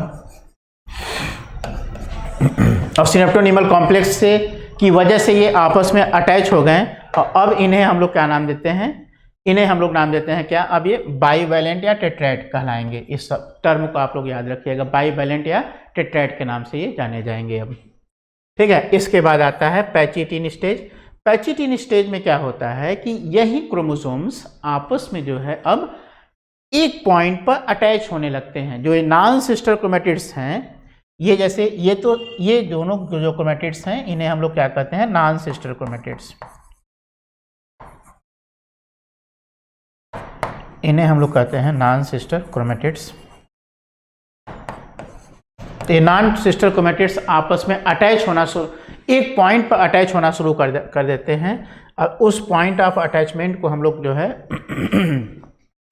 और सिनेप्टोनीमल कॉम्प्लेक्स से की वजह से ये आपस में अटैच हो गए और अब इन्हें हम लोग क्या नाम देते हैं, इन्हें हम लोग नाम देते हैं क्या, अब ये बाईवैलेंट या टेट्राइड कहलाएंगे। इस सब टर्म को आप लोग याद रखिएगा, बाईवैलेंट या टेट्राइड के नाम से ये जाने जाएंगे अब। ठीक है, इसके बाद आता है पैचिटिन स्टेज। पैचिटिन स्टेज में क्या होता है कि यही क्रोमोसोम्स आपस में जो है अब एक पॉइंट पर अटैच होने लगते हैं। जो ये नॉन सिस्टर क्रोमैटिड्स हैं, ये जैसे ये दोनों जो क्रोमैटिड्स हैं इन्हें हम लोग क्या कहते हैं, नॉन सिस्टर क्रोमैटिड्स। इन्हें हम लोग कहते हैं नॉन सिस्टर क्रोमैटिड्स। ये नॉन सिस्टर क्रोमैटिड्स आपस में अटैच होना एक पॉइंट पर अटैच होना शुरू कर देते हैं और उस पॉइंट ऑफ अटैचमेंट को हम लोग जो है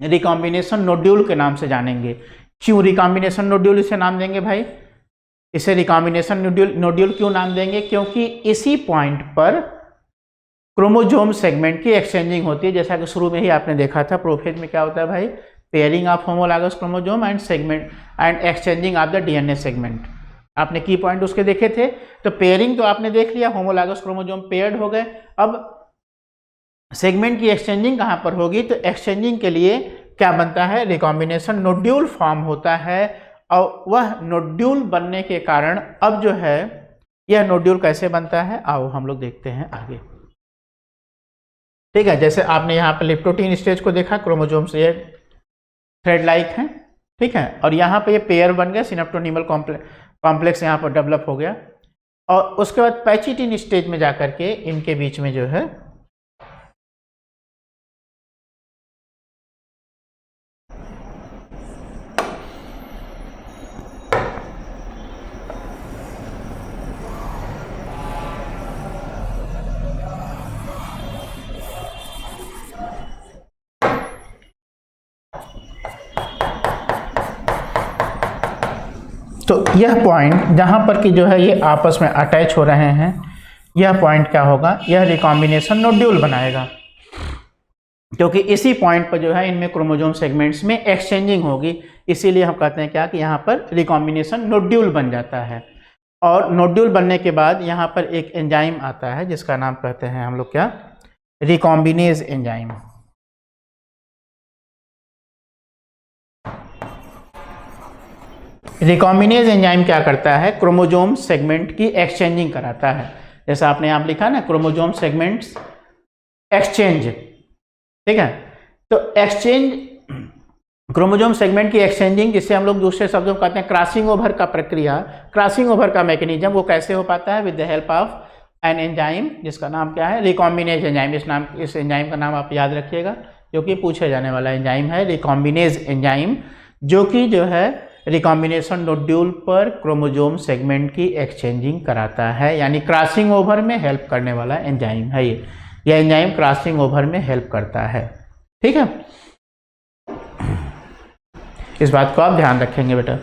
रिकॉम्बिनेशन नोड्यूल के नाम से जानेंगे। क्यों रिकॉम्बिनेशन नोड्यूल इसे नाम देंगे भाई, इसे रिकॉम्बिनेशन नोड्यूल क्यों नाम देंगे, क्योंकि इसी पॉइंट पर क्रोमोसोम सेगमेंट की एक्सचेंजिंग होती है। जैसा कि शुरू में ही आपने देखा था, प्रोफेज में क्या होता है भाई, pairing of homologous chromosome and segment and exchanging of the DNA segment. आपने की पॉइंट उसके देखे थे। तो पेयरिंग तो आपने देख लिया, होमोलॉगस क्रोमोसोम पेयर्ड हो गए। अब सेगमेंट की एक्सचेंजिंग कहाँ पर होगी, तो एक्सचेंजिंग के लिए क्या बनता है, रिकॉम्बिनेशन नोड्यूल फॉर्म होता है और वह नोड्यूल बनने के कारण अब जो है यह नोड्यूल कैसे बनता है, आओ हम लोग देखते हैं आगे। ठीक है, जैसे आपने यहाँ पर लिप्टोटीन स्टेज को देखा, क्रोमोसोम्स ये थ्रेड लाइक हैं। ठीक है, और यहाँ पे ये पेयर बन गया, सिनेप्टोनीमल कॉम्प्लेक्स यहाँ पर डेवलप हो गया और उसके बाद पैचिटिन स्टेज में जाकर के इनके बीच में जो है तो यह पॉइंट जहाँ पर कि जो है ये आपस में अटैच हो रहे हैं, यह पॉइंट क्या होगा, यह रिकॉम्बिनेशन नोड्यूल बनाएगा। क्योंकि इसी पॉइंट पर जो है इनमें क्रोमोसोम सेगमेंट्स में एक्सचेंजिंग होगी, इसीलिए हम कहते हैं क्या कि यहाँ पर रिकॉम्बिनेशन नोड्यूल बन जाता है। और नोड्यूल बनने के बाद यहाँ पर एक एंजाइम आता है जिसका नाम कहते हैं हम लोग क्या, रिकॉम्बिनेज एंजाइम। रिकॉम्बिनेज एंजाइम क्या करता है, क्रोमोसोम सेगमेंट की एक्सचेंजिंग कराता है। जैसा आपने यहाँ लिखा ना, क्रोमोसोम सेगमेंट्स एक्सचेंज। ठीक है, तो एक्सचेंज क्रोमोसोम सेगमेंट की एक्सचेंजिंग, जिससे हम लोग दूसरे शब्दों में कहते हैं क्रॉसिंग ओवर का प्रक्रिया, क्रॉसिंग ओवर का मैकेनिज्म, वो कैसे हो पाता है, with the help of an enzyme जिसका नाम क्या है, रिकॉम्बिनेज एंजाइम। इस एंजाइम का नाम आप याद रखिएगा, जो कि पूछे जाने वाला एंजाइम है, रिकॉम्बिनेज एंजाइम, जो कि जो है रिकॉम्बिनेशन नोड्यूल पर क्रोमोसोम सेगमेंट की एक्सचेंजिंग कराता है, यानी क्रॉसिंग ओवर में हेल्प करने वाला एंजाइम है ये। यह एंजाइम क्रॉसिंग ओवर में हेल्प करता है। ठीक है, इस बात को आप ध्यान रखेंगे बेटा,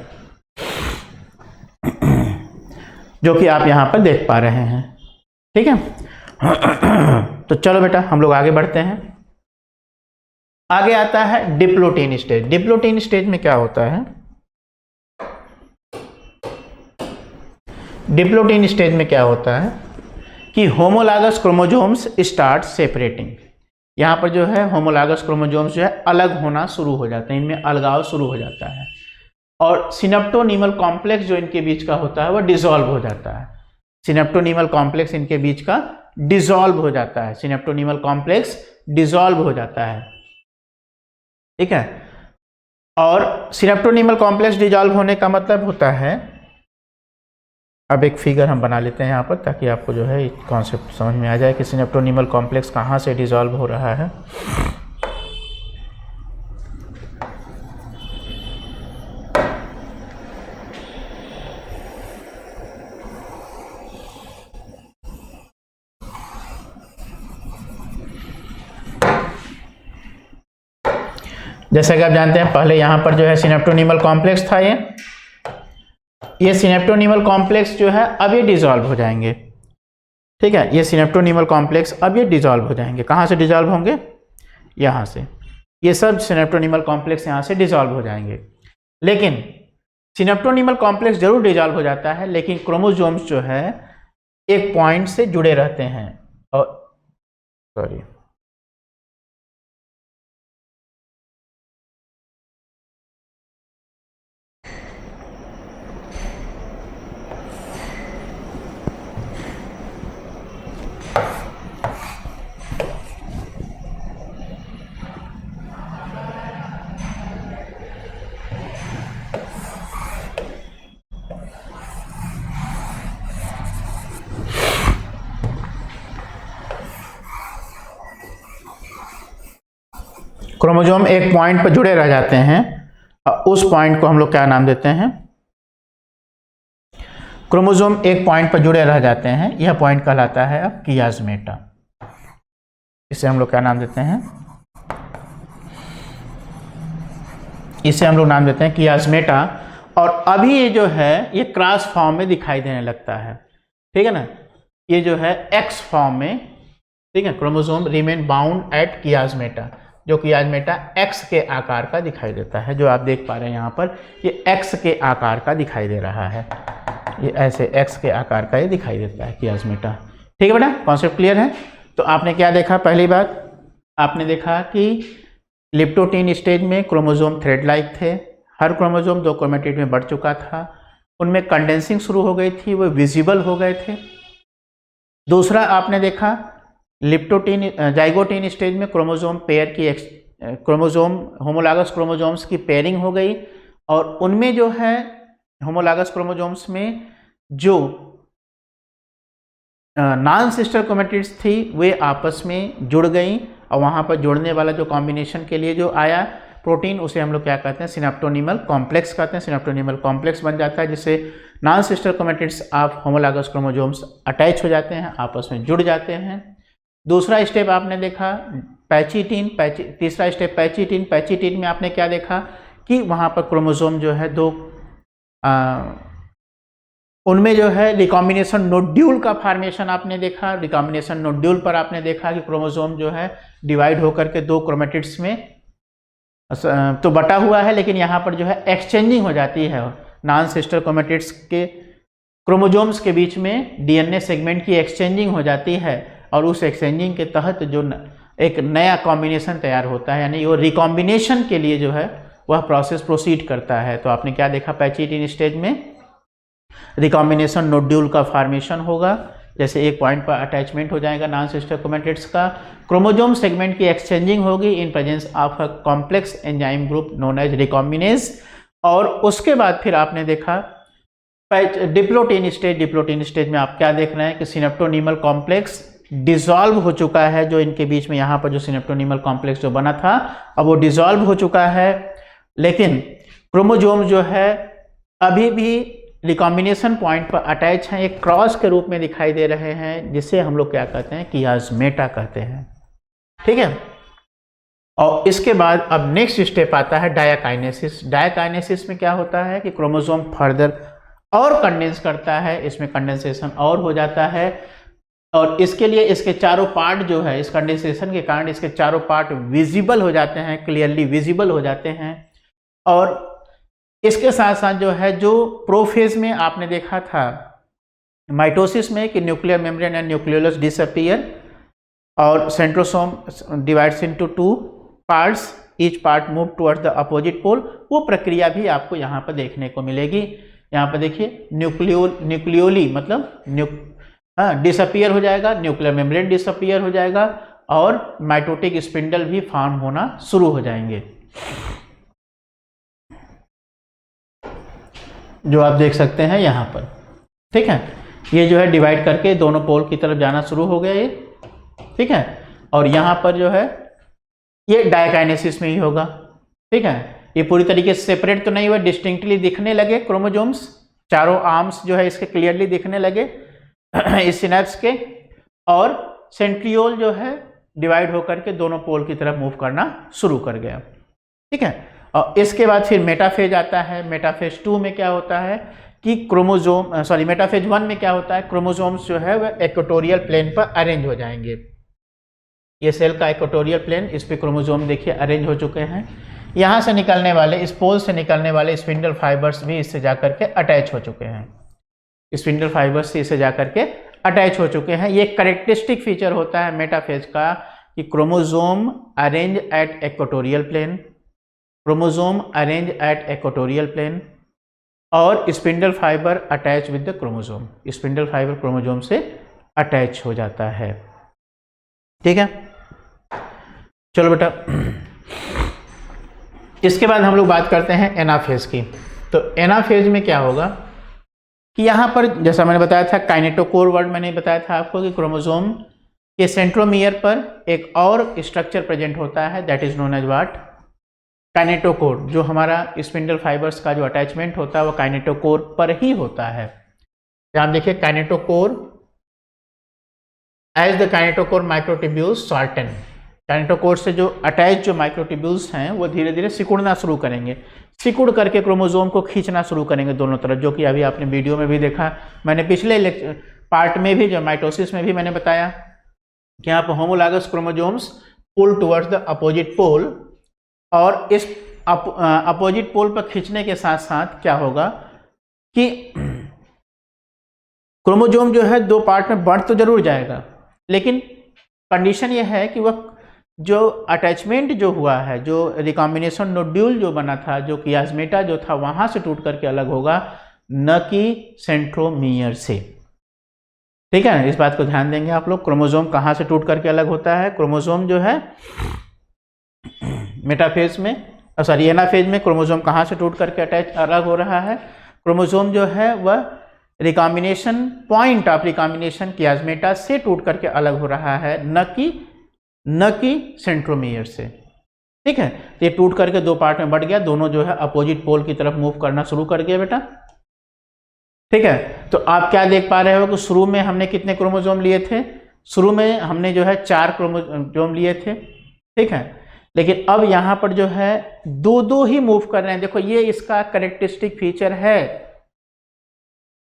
जो कि आप यहाँ पर देख पा रहे हैं। ठीक है, तो चलो बेटा हम लोग आगे बढ़ते हैं। आगे आता है डिप्लोटीन स्टेज। डिप्लोटीन स्टेज में क्या होता है, डिप्लोटीन स्टेज में क्या होता है कि होमोलॉगस क्रोमोसोम्स स्टार्ट सेपरेटिंग। यहाँ पर जो है होमोलॉगस क्रोमोसोम्स जो है अलग होना शुरू हो जाते हैं, इनमें अलगाव शुरू हो जाता है और सिनेप्टोनीमल कॉम्प्लेक्स जो इनके बीच का होता है वह डिसॉल्व हो जाता है। सिनेप्टोनीमल कॉम्प्लेक्स इनके बीच का डिसॉल्व हो जाता है, सिनेप्टोनीमल कॉम्प्लेक्स डिसॉल्व हो जाता है। ठीक है, और सिनेप्टोनीमल कॉम्प्लेक्स डिसॉल्व होने का मतलब होता है, अब एक फिगर हम बना लेते हैं यहाँ पर ताकि आपको जो है कॉन्सेप्ट समझ में आ जाए कि सिनेप्टोनीमल कॉम्प्लेक्स कहाँ से डिसॉल्व हो रहा है। जैसा कि आप जानते हैं पहले यहाँ पर जो है सिनेप्टोनीमल कॉम्प्लेक्स था, ये सिनेप्टोनीमल कॉम्प्लेक्स जो है अब ये डिसॉल्व हो जाएंगे। ठीक है, ये सिनेप्टोनीमल कॉम्प्लेक्स अब ये डिसॉल्व हो जाएंगे। कहाँ से डिसॉल्व होंगे? यहाँ से। ये सब सिनेप्टोनीमल कॉम्प्लेक्स यहाँ से डिसॉल्व हो जाएंगे। लेकिन सिनेप्टोनीमल कॉम्प्लेक्स जरूर डिसॉल्व हो जाता है, लेकिन क्रोमोसोम्स जो है एक पॉइंट से जुड़े रहते हैं। और सॉरी, क्रोमोसोम एक पॉइंट पर जुड़े रह जाते हैं, उस पॉइंट को हम लोग क्या नाम देते हैं? क्रोमोसोम एक पॉइंट पर जुड़े रह जाते हैं, यह पॉइंट कहलाता है अब कियाज्मेटा। इसे हम लोग क्या नाम देते हैं? इसे हम लोग नाम देते हैं कियाज्मेटा। और अभी ये जो है ये क्रॉस फॉर्म में दिखाई देने लगता है। ठीक है ना, ये जो है एक्स फॉर्म में, ठीक है, क्रोमोसोम रिमेन बाउंड एट कियाज्मेटा, जो कियाज्मेटा एक्स के आकार का दिखाई देता है। जो आप देख पा रहे हैं यहाँ पर, ये एक्स के आकार का दिखाई दे रहा है, ये ऐसे एक्स के आकार का ये दिखाई देता है कियाज्मेटा। ठीक है बेटा, कॉन्सेप्ट क्लियर है? तो आपने क्या देखा? पहली बात आपने देखा कि लिप्टोटीन स्टेज में क्रोमोसोम थ्रेड लाइक थे, हर क्रोमोसोम 2 क्रोमेटिड में बढ़ चुका था, उनमें कंडेंसिंग शुरू हो गई थी, वो विजिबल हो गए थे। दूसरा आपने देखा लिप्टोटीन जाइगोटीन स्टेज में क्रोमोसोम पेयर की क्रोमोसोम होमोलॉगस क्रोमोसोम्स की पेयरिंग हो गई, और उनमें जो है होमोलॉगस क्रोमोसोम्स में जो नॉन सिस्टर क्रोमेटिड्स थी वे आपस में जुड़ गई, और वहाँ पर जुड़ने वाला जो कॉम्बिनेशन के लिए जो आया प्रोटीन, उसे हम लोग क्या कहते हैं? सिनेप्टोनीमल कॉम्प्लेक्स कहते हैं। सिनेप्टोनीमल कॉम्प्लेक्स बन जाता है, जिससे non sister chromatids of homologous chromosomes attach हो जाते हैं, आपस में जुड़ जाते हैं। दूसरा स्टेप आपने देखा पैचिटीन, तीसरा स्टेप पैचिटीन। पैचिटीन में आपने क्या देखा कि वहाँ पर क्रोमोसोम जो है दो उनमें जो है रिकॉम्बिनेशन नोड्यूल का फॉर्मेशन आपने देखा। रिकॉम्बिनेशन नोड्यूल पर आपने देखा कि क्रोमोसोम जो है डिवाइड होकर के 2 क्रोमेटिड्स में तो बटा हुआ है, लेकिन यहाँ पर जो है एक्सचेंजिंग हो जाती है। नॉन सिस्टर क्रोमेटिड्स के क्रोमोसोम्स के बीच में डीएनए सेगमेंट की एक्सचेंजिंग हो जाती है, और उस एक्सचेंजिंग के तहत जो एक नया कॉम्बिनेशन तैयार होता है, यानी वो रिकॉम्बिनेशन के लिए जो है वह प्रोसेस प्रोसीड करता है। तो आपने क्या देखा? पैचिटीन स्टेज में रिकॉम्बिनेशन नोड्यूल का फॉर्मेशन होगा, जैसे एक पॉइंट पर अटैचमेंट हो जाएगा नॉन सिस्टर क्रोमेटिड्स का, क्रोमोसोम सेगमेंट की एक्सचेंजिंग होगी in presence of a complex enzyme group known as recombinase. और उसके बाद फिर आपने देखा डिप्लोटीन स्टेज। डिप्लोटीन स्टेज में आप क्या देख रहे हैं कि सिनेप्टोनीमल कॉम्प्लेक्स डिसॉल्व हो चुका है, जो इनके बीच में यहाँ पर जो सिनेप्टोनीमल कॉम्प्लेक्स जो बना था अब वो डिसॉल्व हो चुका है, लेकिन क्रोमोसोम जो है अभी भी रिकॉम्बिनेशन पॉइंट पर अटैच हैं, एक क्रॉस के रूप में दिखाई दे रहे हैं, जिसे हम लोग क्या कहते हैं? कियाज्मेटा कहते हैं। ठीक है, और इसके बाद अब नेक्स्ट स्टेप आता है डायाकाइनेसिस। डायाकाइनेसिस में क्या होता है कि क्रोमोसोम फर्दर और कंडेंस करता है, इसमें कंडेंसेशन और हो जाता है, और इसके लिए इसके चारों पार्ट जो है, इस कंडेंसेशन के कारण इसके चारों पार्ट विजिबल हो जाते हैं, क्लियरली विजिबल हो जाते हैं। और इसके साथ साथ जो है, जो प्रोफेज में आपने देखा था माइटोसिस में कि nuclear membrane and nucleolus disappear, और centrosome divides into 2 parts, each part move towards the opposite pole, वो प्रक्रिया भी आपको यहाँ पर देखने को मिलेगी। यहाँ पर देखिए न्यूक्लियोली मतलब डिसअपीयर हो जाएगा, न्यूक्लियर मेम्ब्रेन डिसअपीयर हो जाएगा, और माइटोटिक स्पिंडल भी फॉर्म होना शुरू हो जाएंगे, जो आप देख सकते हैं यहाँ पर। ठीक है, ये जो है डिवाइड करके दोनों पोल की तरफ जाना शुरू हो गया ये। ठीक है, और यहाँ पर जो है ये डायकाइनेसिस में ही होगा। ठीक है, ये पूरी तरीके से सेपरेट तो नहीं हुआ, डिस्टिंक्टली दिखने लगे क्रोमोसोम्स, चारों आर्म्स जो है इसके क्लियरली दिखने लगे इस सिनेप्स के, और सेंट्रियोल जो है डिवाइड होकर के दोनों पोल की तरफ मूव करना शुरू कर गया। ठीक है। और इसके बाद फिर मेटाफेज आता है। मेटाफेज 2 में क्या होता है कि मेटाफेज 1 में क्या होता है, क्रोमोसोम्स जो है वह इक्वेटोरियल प्लेन पर अरेंज हो जाएंगे। ये सेल का इक्वेटोरियल प्लेन, इस पे क्रोमोसोम देखिए अरेंज हो चुके हैं। यहाँ से निकलने वाले, इस पोल से निकलने वाले स्पिंडल फाइबर्स भी इससे जाकर के अटैच हो चुके हैं। स्पिंडल फाइबर्स से इससे जाकर के अटैच हो चुके हैं। ये कैरेक्टरिस्टिक फीचर होता है मेटाफेज का कि chromosome arrange at equatorial plane, chromosome arrange at equatorial plane और spindle fibre attach with the chromosome. Spindle fibre chromosome से अटैच हो जाता है। ठीक है, चलो बेटा, इसके बाद हम लोग बात करते हैं एनाफेज की। तो एनाफेज में क्या होगा कि यहाँ पर जैसा मैंने बताया था, काइनेटोकोर वर्ड मैंने बताया था आपको कि क्रोमोसोम के सेंट्रोमियर पर एक और स्ट्रक्चर प्रेजेंट होता है, that is known as what, kinetochore. जो हमारा स्पिंडल फाइबर्स का जो अटैचमेंट होता है वो काइनेटोकोर पर ही होता है। यहाँ देखिए kinetochore, as the kinetochore microtubules shorten. Kinetochore से जो अटैच जो माइक्रोट्यूब्यूल्स हैं वो धीरे धीरे सिकुड़ना शुरू करेंगे, सिकुड़ करके क्रोमोसोम को खींचना शुरू करेंगे दोनों तरफ, जो कि अभी आपने वीडियो में भी देखा। मैंने पिछले पार्ट में भी, जो माइटोसिस में भी मैंने बताया कि यहाँ पर homologous chromosomes pull towards the opposite pole, और इस अपोजिट पोल पर खींचने के साथ साथ क्या होगा कि क्रोमोसोम जो है दो पार्ट में बढ़ तो जरूर जाएगा, लेकिन कंडीशन यह है कि वह जो अटैचमेंट जो हुआ है, जो रिकॉम्बिनेशन नोड्यूल जो बना था, जो कियास्मेटा जो था, वहां से टूट करके अलग होगा, न कि सेंट्रोमियर से। ठीक है, इस बात को ध्यान देंगे आप लोग। क्रोमोसोम कहाँ से टूट करके अलग होता है? क्रोमोसोम जो है मेटाफेज में, सॉरी एनाफेज में क्रोमोसोम कहाँ से टूट करके अलग हो रहा है? क्रोमोसोम जो है वह रिकॉम्बिनेशन पॉइंट ऑफ रिकॉम्बिनेशन कियास्मेटा से टूट करके अलग हो रहा है, न कि सेंट्रोमियर से। ठीक है, तो ये टूट करके दो पार्ट में बढ़ गया, दोनों जो है अपोजिट पोल की तरफ मूव करना शुरू कर गया बेटा। ठीक है, तो आप क्या देख पा रहे हो कि शुरू में हमने कितने क्रोमोसोम लिए थे? शुरू में हमने जो है 4 क्रोमोसोम लिए थे। ठीक है, लेकिन अब यहाँ पर जो है दो ही मूव कर रहे हैं। देखो ये इसका कैरेक्टरिस्टिक फीचर है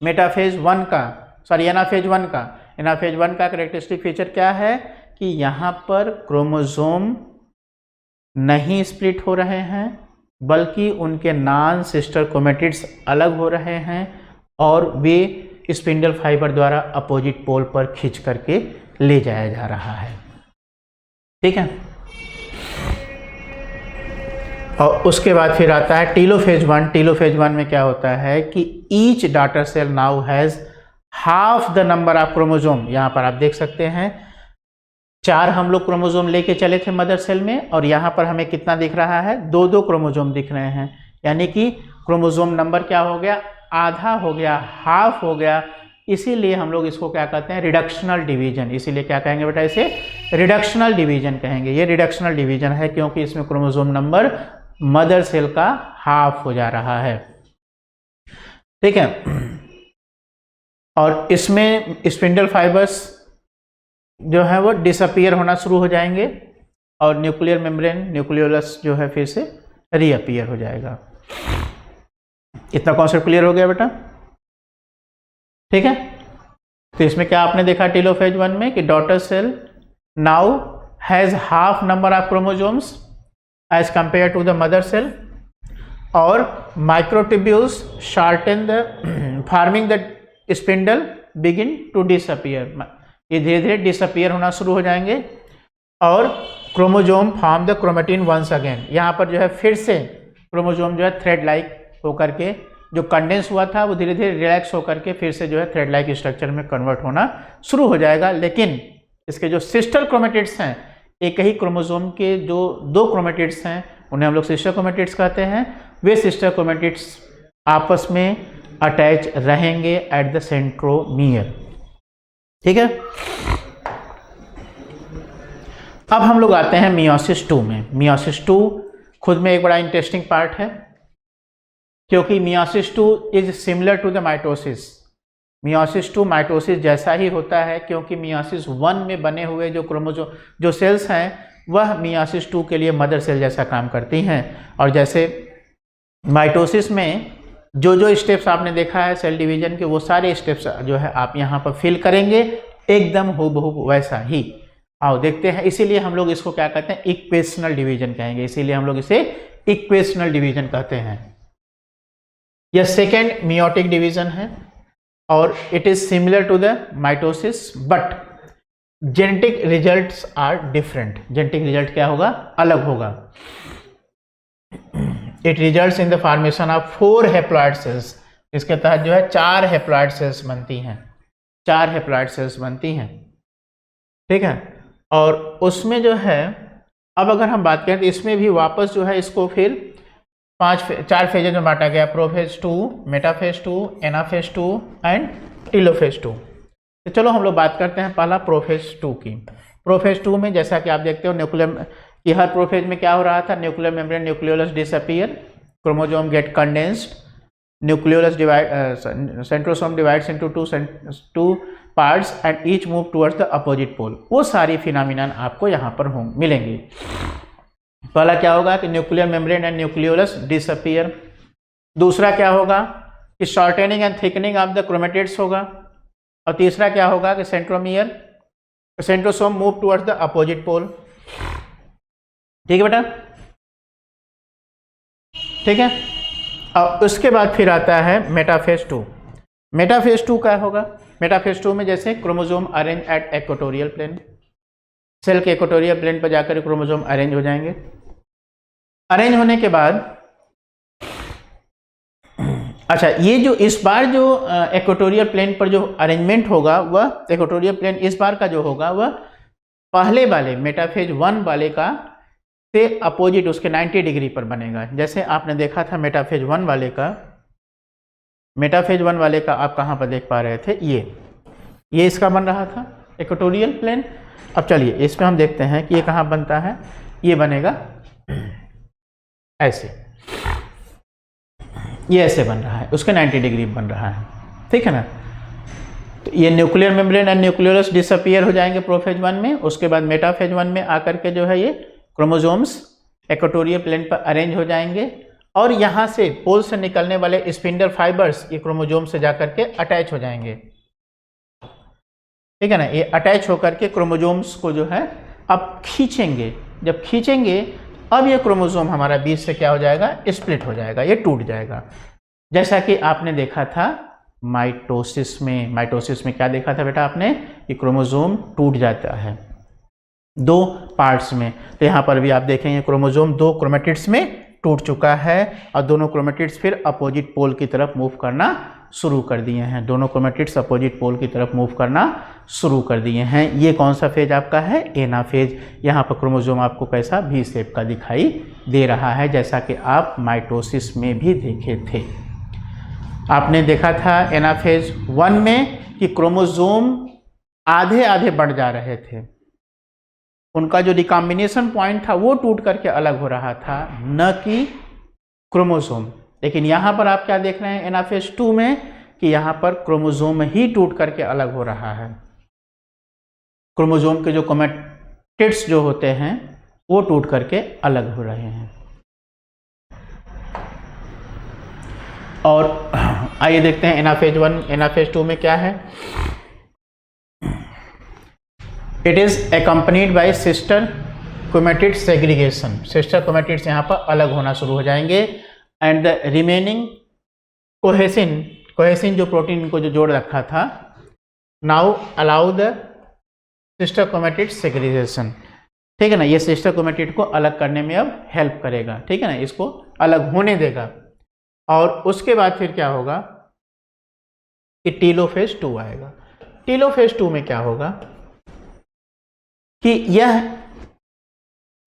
मेटाफेज 1 का, सॉरी एनाफेज 1 का। एनाफेज 1 का कैरेक्टरिस्टिक फीचर क्या है कि यहाँ पर क्रोमोसोम नहीं स्प्लिट हो रहे हैं, बल्कि उनके नॉन सिस्टर क्रोमैटिड्स अलग हो रहे हैं और वे स्पिंडल फाइबर द्वारा अपोजिट पोल पर खींच करके ले जाया जा रहा है। ठीक है, और उसके बाद फिर आता है टीलोफेज 1। टीलोफेज 1 में क्या होता है कि each daughter cell now has half the number of chromosome. यहाँ पर आप देख सकते हैं 4 हम लोग क्रोमोसोम लेके चले थे मदर सेल में, और यहाँ पर हमें कितना दिख रहा है? 2 क्रोमोसोम दिख रहे हैं। यानी कि क्रोमोसोम नंबर क्या हो गया? आधा हो गया, हाफ हो गया। इसीलिए हम लोग इसको क्या कहते हैं? Reductional division. इसीलिए क्या कहेंगे बेटा? इसे रिडक्शनल डिवीजन कहेंगे। ये रिडक्शनल डिवीजन है क्योंकि इसमें क्रोमोसोम नंबर मदर सेल का हाफ हो जा रहा है। ठीक है, और इसमें स्पिंडल फाइबर्स जो है वो डिसअपीयर होना शुरू हो जाएंगे और न्यूक्लियर मेम्ब्रेन, न्यूक्लियोलस जो है फिर से रीअपीयर हो जाएगा। इतना कॉन्सेप्ट क्लियर हो गया बेटा? ठीक है, तो इसमें क्या आपने देखा टीलोफेज 1 में कि daughter cell now has half number of chromosomes as compare to the mother cell, और microtubules shorten the forming the spindle begin to disappear. ये धीरे धीरे डिसअपीयर होना शुरू हो जाएंगे और chromosome form the chromatin once again. यहाँ पर जो है फिर से क्रोमोसोम जो है थ्रेड लाइक होकर के, जो कंडेंस हुआ था वो धीरे धीरे रिलैक्स होकर के फिर से जो है थ्रेड लाइक स्ट्रक्चर में कन्वर्ट होना शुरू हो जाएगा। लेकिन इसके जो सिस्टर क्रोमेटिड्स हैं, एक ही क्रोमोसोम के जो 2 क्रोमेटिड्स हैं उन्हें हम लोग सिस्टर क्रोमेटिड्स कहते हैं। वे सिस्टर क्रोमेटिड्स आपस में अटैच रहेंगे एट द सेंट्रोमियर। ठीक है, अब हम लोग आते हैं मियोसिस 2 में। मियोसिस 2 खुद में एक बड़ा इंटरेस्टिंग पार्ट है, क्योंकि meiosis 2 is similar to the mitosis. Meiosis 2 mitosis जैसा ही होता है, क्योंकि मियोसिस 1 में बने हुए जो क्रोमोसोम जो सेल्स हैं वह मियासिस 2 के लिए मदर सेल जैसा काम करती हैं। और जैसे माइटोसिस में जो स्टेप्स आपने देखा है सेल डिवीजन के, वो सारे स्टेप्स जो है आप यहाँ पर फिल करेंगे, एकदम हूबहू वैसा ही। आओ देखते हैं, इसीलिए हम लोग इसको क्या कहते हैं, इक्वेशनल डिवीजन कहेंगे, इसीलिए हम लोग इसे इक्वेशनल डिवीजन कहते हैं। यह सेकेंड मियोटिक डिवीजन है और it is similar to the mitosis, but genetic results are different. Genetic result क्या होगा, अलग होगा। It results in the formation of 4 haploid cells. इसके तहत जो है 4 हैप्लॉइड सेल्स बनती हैं, 4 हैप्लॉइड सेल्स बनती हैं, ठीक है। और उसमें जो है, अब अगर हम बात करें तो इसमें भी वापस जो है इसको फिर 4 फेजेज में बांटा गया, prophase 2, metaphase 2, anaphase 2 and telophase 2। तो चलो हम लोग बात करते हैं पहला प्रोफेज 2 की। प्रोफेज 2 में जैसा कि आप देखते हो न्यूक्लियर कि हर प्रोफेज में क्या हो रहा था, nuclear membrane nucleolus disappear, chromosome get condensed, nucleolus divide, centrosome divides into 2 parts and each move towards the opposite pole. वो सारी फिनोमिना आपको यहाँ पर मिलेंगी। पहला क्या होगा कि nuclear membrane and nucleolus disappear. दूसरा क्या होगा कि shortening and thickening of the chromatids होगा। और तीसरा क्या होगा कि centrosome move towards the opposite pole. ठीक है बेटा, ठीक है। अब उसके बाद फिर आता है मेटाफेज 2। मेटाफेज 2 क्या होगा, मेटाफेज 2 में जैसे chromosome arrange at equatorial plane, cell के इक्वेटोरियल प्लेन पर जाकर क्रोमोसोम अरेंज हो जाएंगे। अरेंज होने के बाद अच्छा, ये जो इस बार जो इक्वेटोरियल प्लेन पर जो अरेंजमेंट होगा, वह इक्वेटोरियल प्लेन इस बार का जो होगा वह पहले वाले मेटाफेज 1 वाले का से अपोजिट उसके 90 डिग्री पर बनेगा। जैसे आपने देखा था मेटाफेज 1 वाले का, मेटाफेज 1 वाले का आप कहाँ पर देख पा रहे थे, ये इसका बन रहा था इक्वेटोरियल प्लेन। अब चलिए इसमें हम देखते हैं कि ये कहाँ बनता है, ये बनेगा ऐसे, ये ऐसे बन रहा है, उसके 90 डिग्री बन रहा है, ठीक है ना। तो ये nuclear membrane and nucleolus disappear हो जाएंगे प्रोफेज 1 में। उसके बाद मेटाफेज 1 में आकर के जो है ये क्रोमोसोम्स इक्वेटोरियल प्लेन पर अरेंज हो जाएंगे और यहाँ से पोल से निकलने वाले स्पिंडल फाइबर्स ये क्रोमोसोम से जाकर के अटैच हो जाएंगे, ठीक है ना। ये अटैच होकर के क्रोमोसोम्स को जो है अब खींचेंगे। जब खींचेंगे अब ये क्रोमोसोम हमारा बीच से क्या हो जाएगा, स्प्लिट हो जाएगा, ये टूट जाएगा। जैसा कि आपने देखा था माइटोसिस में। माइटोसिस में क्या देखा था बेटा आपने, कि क्रोमोसोम टूट जाता है 2 पार्ट्स में। तो यहाँ पर भी आप देखेंगे क्रोमोसोम 2 क्रोमेटिड्स में टूट चुका है और दोनों क्रोमेटिड्स फिर अपोजिट पोल की तरफ मूव करना शुरू कर दिए हैं। दोनों क्रोमेटिड्स अपोजिट पोल की तरफ मूव करना शुरू कर दिए हैं। ये कौन सा फेज आपका है, एनाफेज। यहाँ पर क्रोमोसोम आपको कैसा वी शेप का दिखाई दे रहा है, जैसा कि आप माइटोसिस में भी देखे थे। आपने देखा था एनाफेज 1 में कि क्रोमोसोम आधे आधे बढ़ जा रहे थे, उनका जो रिकॉम्बिनेशन पॉइंट था वो टूट करके अलग हो रहा था, न कि क्रोमोसोम। लेकिन यहाँ पर आप क्या देख रहे हैं एनाफेज 2 में, कि यहाँ पर क्रोमोसोम ही टूट करके अलग हो रहा है। क्रोमोसोम के जो क्रोमेटिड्स जो होते हैं वो टूट करके अलग हो रहे हैं। और आइए देखते हैं एनाफेज 1 एनाफेज 2 में क्या है। It is accompanied by sister chromatid segregation. Sister chromatids यहाँ पर अलग होना शुरू हो जाएंगे एंड द रिमेनिंग कोहेसिन जो प्रोटीन को जो जोड़ रखा था, now allow the sister chromatid segregation, ठीक है ना। ये सिस्टर क्रोमेटिड को अलग करने में अब हेल्प करेगा, ठीक है ना, इसको अलग होने देगा। और उसके बाद फिर क्या होगा कि टेलोफेज 2 आएगा। टेलोफेज 2 में क्या होगा कि यह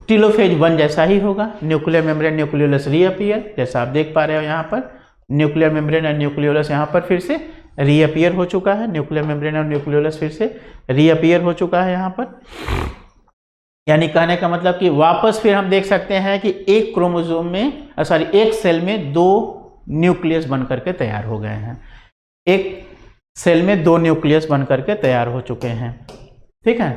टेलोफेज 1 जैसा ही होगा। न्यूक्लियर मेम्ब्रेन न्यूक्लियोलस रीअपीयर, जैसा आप देख पा रहे हो यहाँ पर न्यूक्लियर मेम्ब्रेन और न्यूक्लियोलस यहाँ पर फिर से रीअपीयर हो चुका है। न्यूक्लियर मेम्ब्रेन और न्यूक्लियोलस फिर से रीअपीयर हो चुका है यहाँ पर। यानी कहने का मतलब कि वापस फिर हम देख सकते हैं कि एक क्रोमोसोम में एक सेल में 2 न्यूक्लियस बन करके तैयार हो गए हैं। एक सेल में 2 न्यूक्लियस बन करके तैयार हो चुके हैं, ठीक है।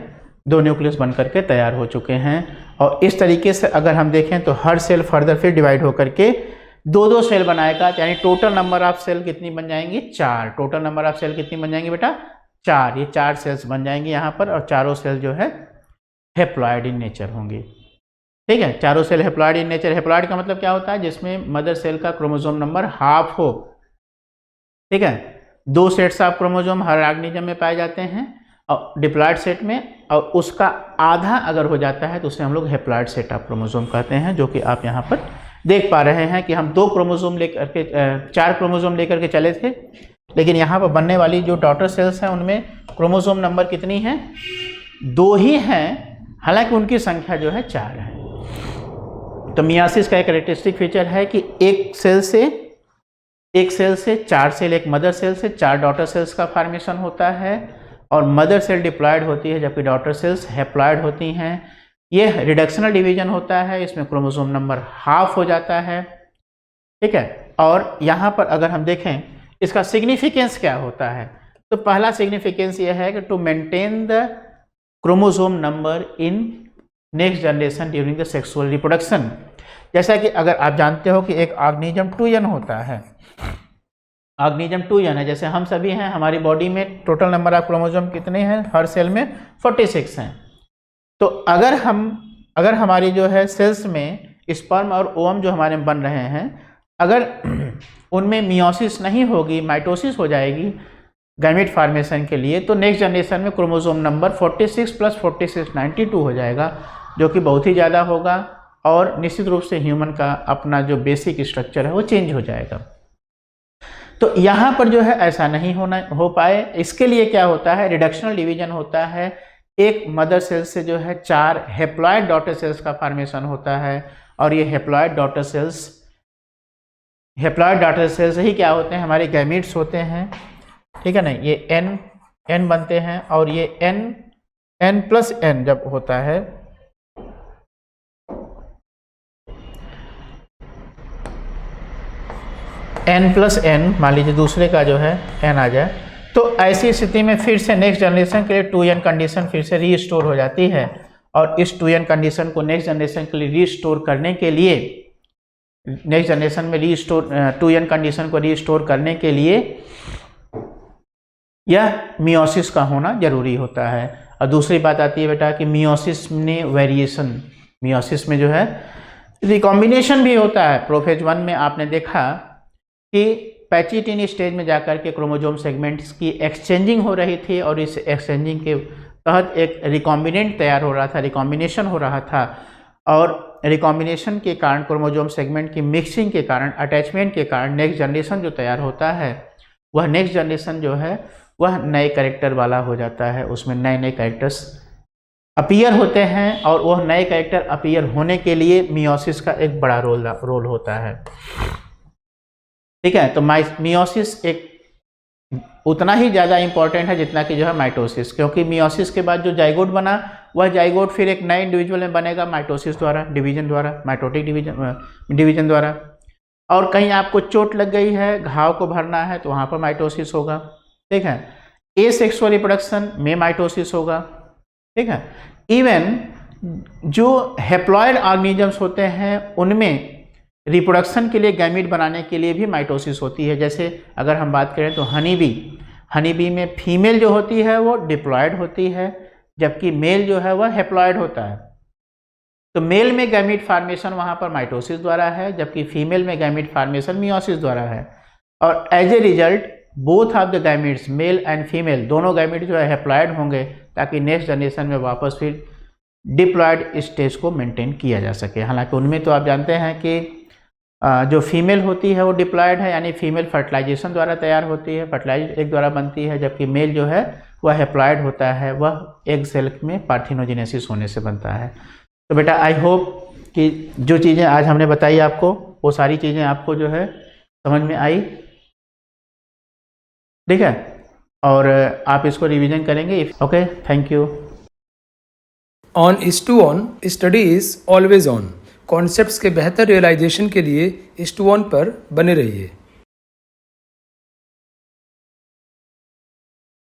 2 न्यूक्लियस बन करके तैयार हो चुके हैं। और इस तरीके से अगर हम देखें तो हर सेल फर्दर फिर डिवाइड होकर के 2-2 सेल बनाएगा, यानी टोटल नंबर ऑफ सेल कितनी बन जाएंगी? 4। टोटल नंबर ऑफ सेल कितनी बन जाएंगी बेटा? 4। ये 4 सेल्स बन जाएंगी यहाँ पर, और चारों सेल जो है हेप्लॉइड इन नेचर होंगे। ठीक है, चारों cell haploid in nature. Haploid का मतलब क्या होता है? जिसमें मदर सेल का क्रोमोसोम नंबर हाफ हो। ठीक है, 2 सेट्स ऑफ क्रोमोसोम हर ऑर्गेनिज्म में पाए जाते हैं और डिप्लॉइड सेट में, और उसका आधा अगर हो जाता है तो उसे हम लोग हेप्लॉइड सेट ऑफ क्रोमोसोम कहते हैं, जो कि आप यहाँ पर देख पा रहे हैं कि हम 2 क्रोमोसोम लेकर के 4 क्रोमोसोम लेकर के चले थे, लेकिन यहाँ पर बनने वाली जो डॉटर सेल्स हैं उनमें क्रोमोसोम नंबर कितनी है? 2 ही हैं, हालांकि उनकी संख्या जो है 4 है। तो मियासिस का एक कैरेक्टरिस्टिक फीचर है कि एक सेल से 4 सेल, एक मदर सेल से 4 डॉटर सेल्स का फॉर्मेशन होता है, और मदर सेल डिप्लॉयड होती है जबकि डॉटर सेल्स हेप्लॉयड होती हैं। यह रिडक्शनल डिवीजन होता है, इसमें क्रोमोसोम नंबर हाफ हो जाता है। ठीक है, और यहाँ पर अगर हम देखें इसका सिग्निफिकेंस क्या होता है, तो पहला सिग्निफिकेंस यह है कि to maintain the chromosome number in next generation during the sexual reproduction. जैसा कि अगर आप जानते हो कि एक ऑर्गेनिज्म 2n होता है, ऑर्गेनिज्म 2n है, जैसे हम सभी हैं, हमारी बॉडी में टोटल नंबर ऑफ क्रोमोसोम कितने हैं? हर सेल में 46 हैं। तो अगर हमारी जो है सेल्स में स्पर्म और ओवम जो हमारे में बन रहे हैं, अगर उनमें मियोसिस नहीं होगी, माइटोसिस हो जाएगी गैमेट फॉर्मेशन के लिए, तो नेक्स्ट जनरेशन में क्रोमोसोम नंबर 46 + 46 92 हो जाएगा, जो कि बहुत ही ज़्यादा होगा, और निश्चित रूप से ह्यूमन का अपना जो बेसिक स्ट्रक्चर है वो चेंज हो जाएगा। तो यहाँ पर जो है ऐसा नहीं हो पाए, इसके लिए क्या होता है? रिडक्शनल डिवीजन होता है। एक मदर सेल से जो है 4 हेप्लॉइड डॉटर सेल्स का फॉर्मेशन होता है, और ये हेप्लॉइड डॉटर सेल्स ही क्या होते हैं? हमारे गैमीट्स होते हैं। ठीक है ना, ये n बनते हैं, और ये n+n जब होता है, n+n, मान लीजिए दूसरे का जो है n आ जाए, तो ऐसी स्थिति में फिर से नेक्स्ट जनरेशन के लिए 2n कंडीशन फिर से रीस्टोर हो जाती है, और इस 2n कंडीशन को नेक्स्ट जनरेशन के लिए रीस्टोर करने के लिए, नेक्स्ट जनरेशन में 2n कंडीशन को रीस्टोर करने के लिए यह मियोसिस का होना जरूरी होता है। और दूसरी बात आती है बेटा कि मियोसिस में वेरिएशन, मियोसिस में जो है रिकॉम्बिनेशन भी होता है। प्रोफेज 1 में आपने देखा कि पैचिटिनी स्टेज में जाकर के क्रोमोसोम सेगमेंट्स की एक्सचेंजिंग हो रही थी, और इस एक्सचेंजिंग के तहत एक रिकॉम्बिनेंट तैयार हो रहा था, रिकॉम्बिनेशन हो रहा था, और रिकॉम्बिनेशन के कारण क्रोमोसोम सेगमेंट की मिक्सिंग के कारण, अटैचमेंट के कारण नेक्स्ट जनरेशन जो तैयार होता है, वह नेक्स्ट जनरेशन जो है वह नए कैरेक्टर वाला हो जाता है। उसमें नए नए कैरेक्टर्स अपीयर होते हैं, और वह नए कैरेक्टर अपीयर होने के लिए मियोसिस का एक बड़ा रोल होता है। ठीक है, तो मियोसिस एक उतना ही ज़्यादा इंपॉर्टेंट है जितना कि जो है माइटोसिस, क्योंकि मियोसिस के बाद जो जाइगोट बना, वह जाइगोट फिर एक नए इंडिविजुअल में बनेगा माइटोसिस द्वारा, डिवीजन द्वारा, माइटोटिक डिवीजन द्वारा। और कहीं आपको चोट लग गई है, घाव को भरना है, तो वहाँ पर माइटोसिस होगा। ठीक है, एसेक्सुअल रिप्रोडक्शन में माइटोसिस होगा। ठीक है, इवन जो हेप्लॉइड ऑर्गेनिजम्स होते हैं उनमें रिप्रोडक्शन के लिए गैमीट बनाने के लिए भी माइटोसिस होती है। जैसे अगर हम बात करें तो हनी बी में फीमेल जो होती है वो डिप्लॉयड होती है, जबकि मेल जो है वह हेप्लॉयड होता है। तो मेल में गैमीट फॉर्मेशन वहाँ पर माइटोसिस द्वारा है, जबकि फीमेल में गैमीट फॉर्मेशन मियोसिस द्वारा है। और as a result both of the gametes, male and female, दोनों गैमीट जो है हेप्लॉयड होंगे, ताकि नेक्स्ट जनरेशन में वापस फिर डिप्लॉयड स्टेज को मेंटेन किया जा सके। हालांकि उनमें तो आप जानते हैं कि जो फीमेल होती है वो डिप्लॉयड है, यानी फीमेल फर्टिलाइजेशन द्वारा तैयार होती है, फर्टिलाइज एग द्वारा बनती है, जबकि मेल जो है वह हेप्लॉयड होता है, वह एग सेल में पार्थिनोजेनेसिस होने से बनता है। तो बेटा आई होप कि जो चीज़ें आज हमने बताई आपको, वो सारी चीज़ें आपको जो है समझ में आई। ठीक है, और आप इसको रिवीजन करेंगे। Okay, thank you. On IS2ON study is always on. Concepts के बेहतर रियलाइजेशन के लिए IS2ON पर बने रहिए।